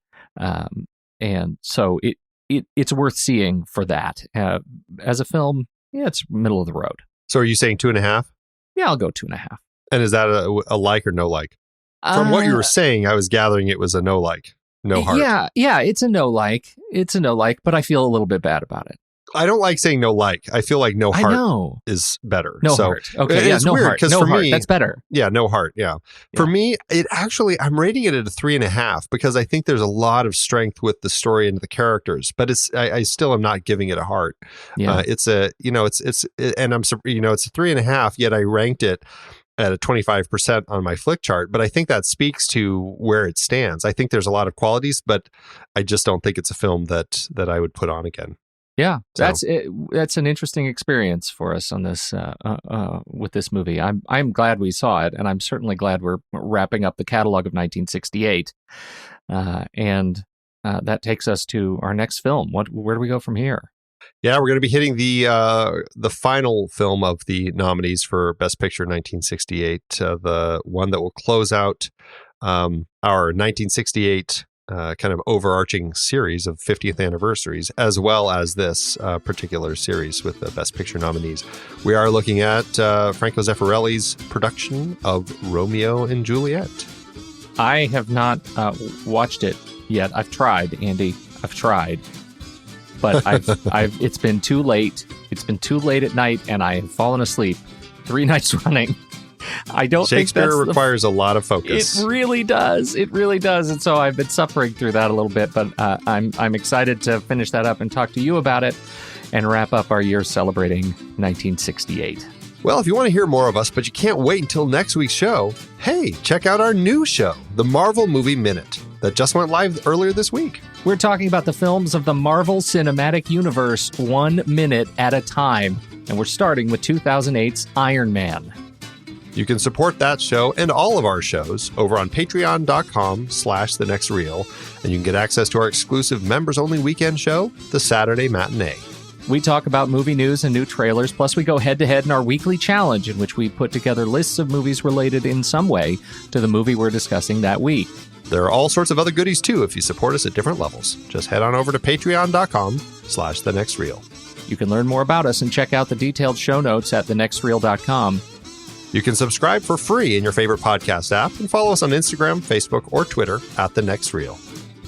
so it's worth seeing for that. As a film, it's middle of the road. So are you saying 2.5? Yeah, I'll go 2.5. And is that a like or no like? From what you were saying, I was gathering it was a no like, no heart. Yeah, it's a no like. It's a no like, but I feel a little bit bad about it. I don't like saying no like. I feel like no heart is better. No heart. Okay, it's no weird, heart. No for heart. me, That's better. Yeah, no heart. Yeah. For me, I'm rating it at a 3.5 because I think there's a lot of strength with the story and the characters, but I still am not giving it a heart. Yeah. It's a 3.5, yet I ranked it at a 25% on my flick chart, but I think that speaks to where it stands. I think there's a lot of qualities, but I just don't think it's a film that I would put on again. Yeah, that's an interesting experience for us on this with this movie. I'm glad we saw it, and I'm certainly glad we're wrapping up the catalog of 1968. And that takes us to our next film. Where do we go from here? Yeah, we're going to be hitting the final film of the nominees for Best Picture 1968, the one that will close out our 1968 kind of overarching series of 50th anniversaries, as well as this particular series with the Best Picture nominees. We are looking at Franco Zeffirelli's production of Romeo and Juliet. I have not watched it yet. I've tried, Andy. I've tried. But it's been too late. It's been too late at night, and I have fallen asleep 3 nights running. I don't think Shakespeare requires a lot of focus. It really does. It really does. And so I've been suffering through that a little bit, but I'm excited to finish that up and talk to you about it and wrap up our year celebrating 1968. Well, if you want to hear more of us, but you can't wait until next week's show, hey, check out our new show, The Marvel Movie Minute, that just went live earlier this week. We're talking about the films of the Marvel Cinematic Universe 1 minute at a time, and we're starting with 2008's Iron Man. You can support that show and all of our shows over on patreon.com/thenextreel, and you can get access to our exclusive members-only weekend show, The Saturday Matinee. We talk about movie news and new trailers, plus we go head-to-head in our weekly challenge in which we put together lists of movies related in some way to the movie we're discussing that week. There are all sorts of other goodies, too, if you support us at different levels. Just head on over to patreon.com/thenextreel. You can learn more about us and check out the detailed show notes at thenextreel.com. You can subscribe for free in your favorite podcast app and follow us on Instagram, Facebook, or Twitter at The Next Reel.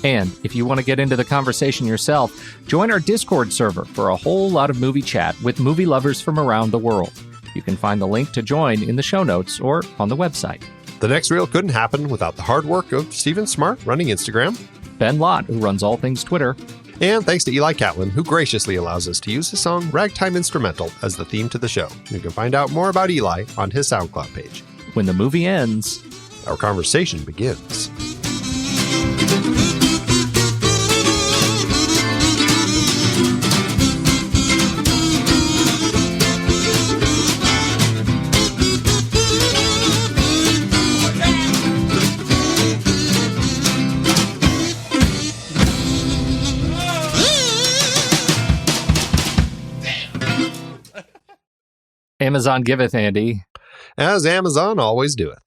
And if you want to get into the conversation yourself, join our Discord server for a whole lot of movie chat with movie lovers from around the world. You can find the link to join in the show notes or on the website. The Next Reel couldn't happen without the hard work of Stephen Smart running Instagram, Ben Lott, who runs all things Twitter, and thanks to Eli Catlin, who graciously allows us to use his song Ragtime Instrumental as the theme to the show. You can find out more about Eli on his SoundCloud page. When the movie ends, our conversation begins. Amazon giveth, Andy. As Amazon always doeth.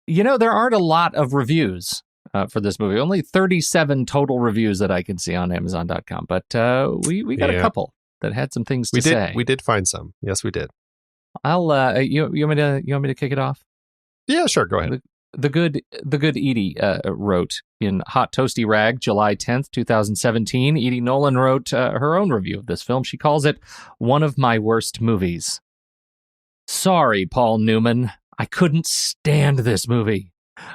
You know, there aren't a lot of reviews for this movie. Only 37 total reviews that I can see on Amazon.com, but we got a couple that had some things to say. We did find some. Yes, we did. I'll you want me to kick it off? Yeah, sure. Go ahead. The good Edie wrote in Hot Toasty Rag, July 10th, 2017. Edie Nolan wrote her own review of this film. She calls it one of my worst movies. Sorry, Paul Newman. I couldn't stand this movie.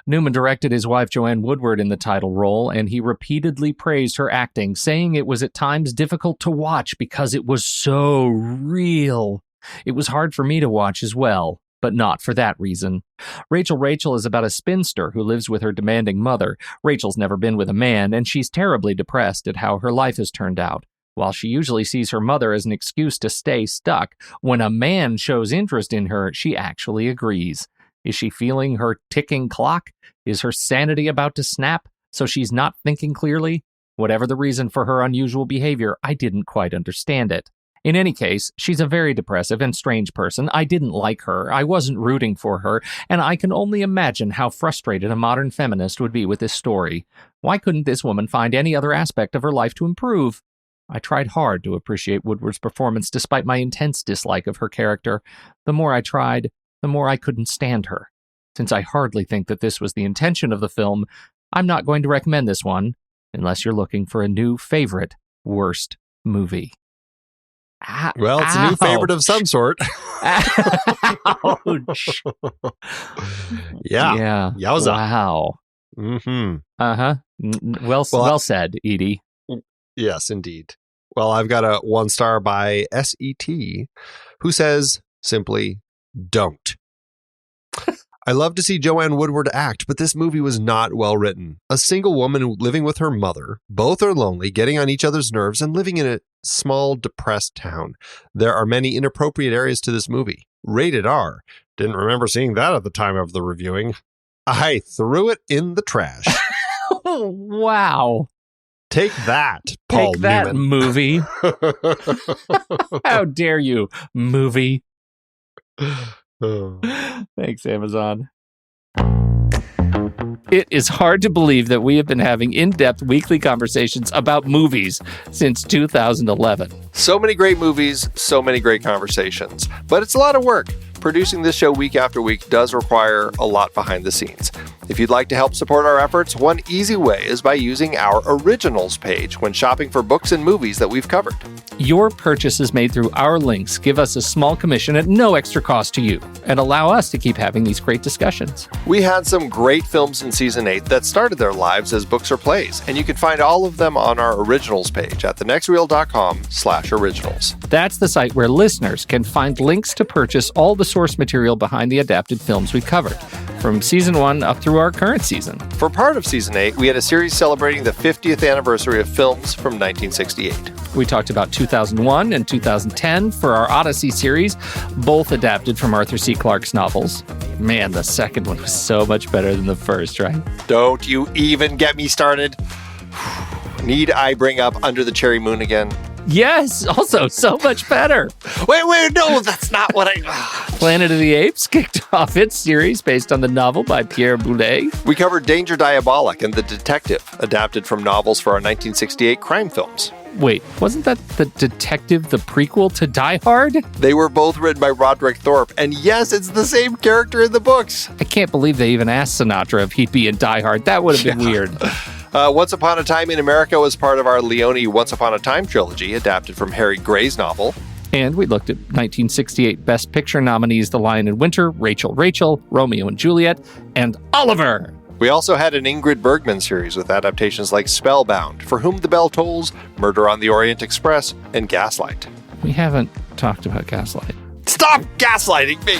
Newman directed his wife Joanne Woodward in the title role, and he repeatedly praised her acting, saying it was at times difficult to watch because it was so real. It was hard for me to watch as well, but not for that reason. Rachel is about a spinster who lives with her demanding mother. Rachel's never been with a man, and she's terribly depressed at how her life has turned out. While she usually sees her mother as an excuse to stay stuck, when a man shows interest in her, she actually agrees. Is she feeling her ticking clock? Is her sanity about to snap, so she's not thinking clearly? Whatever the reason for her unusual behavior, I didn't quite understand it. In any case, she's a very depressive and strange person. I didn't like her, I wasn't rooting for her, and I can only imagine how frustrated a modern feminist would be with this story. Why couldn't this woman find any other aspect of her life to improve? I tried hard to appreciate Woodward's performance despite my intense dislike of her character. The more I tried, the more I couldn't stand her. Since I hardly think that this was the intention of the film, I'm not going to recommend this one, unless you're looking for a new favorite worst movie. Well, it's a new favorite of some sort. Ouch. Yeah. Yowza. Wow. Mm-hmm. Uh-huh. Well said, Edie. Yes, indeed. Well, I've got a 1 star by SET who says simply, don't. I love to see Joanne Woodward act, but this movie was not well written. A single woman living with her mother, both are lonely, getting on each other's nerves, and living in a small, depressed town. There are many inappropriate areas to this movie. Rated R. Didn't remember seeing that at the time of the reviewing. I threw it in the trash. Wow. Take that, Paul Take that, Newman. Movie. How dare you, movie. Thanks, Amazon. It is hard to believe that we have been having in-depth weekly conversations about movies since 2011. So many great movies, so many great conversations. But it's a lot of work. Producing this show week after week does require a lot behind the scenes. If you'd like to help support our efforts, one easy way is by using our Originals page when shopping for books and movies that we've covered. Your purchases made through our links give us a small commission at no extra cost to you and allow us to keep having these great discussions. We had some great films in Season 8 that started their lives as books or plays, and you can find all of them on our Originals page at thenextreel.com/originals. That's the site where listeners can find links to purchase all the source material behind the adapted films we covered, from Season 1 up through our current season. For part of Season 8, we had a series celebrating the 50th anniversary of films from 1968. We talked about 2001 and 2010 for our Odyssey series, both adapted from Arthur C. Clarke's novels. Man, the second one was so much better than the first, right? Don't you even get me started. Need I bring up Under the Cherry Moon again? Yes, also so much better. Wait, no, that's not what I... Planet of the Apes kicked off its series based on the novel by Pierre Boulet. We covered Danger Diabolik and The Detective, adapted from novels for our 1968 crime films. Wait, wasn't that The Detective the prequel to Die Hard? They were both written by Roderick Thorpe, and yes, it's the same character in the books. I can't believe they even asked Sinatra if he'd be in Die Hard. That would have been weird. Once Upon a Time in America was part of our Leone Once Upon a Time trilogy, adapted from Harry Gray's novel. And we looked at 1968 Best Picture nominees The Lion in Winter, Rachel, Romeo and Juliet, and Oliver! We also had an Ingrid Bergman series with adaptations like Spellbound, For Whom the Bell Tolls, Murder on the Orient Express, and Gaslight. We haven't talked about Gaslight. Stop gaslighting me!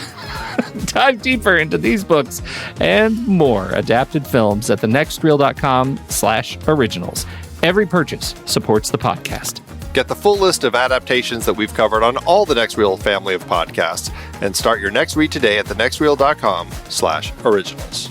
Dive deeper into these books and more adapted films at thenextreel.com/originals. Every purchase supports the podcast. Get the full list of adaptations that we've covered on all the Next Reel family of podcasts and start your next read today at thenextreel.com/originals.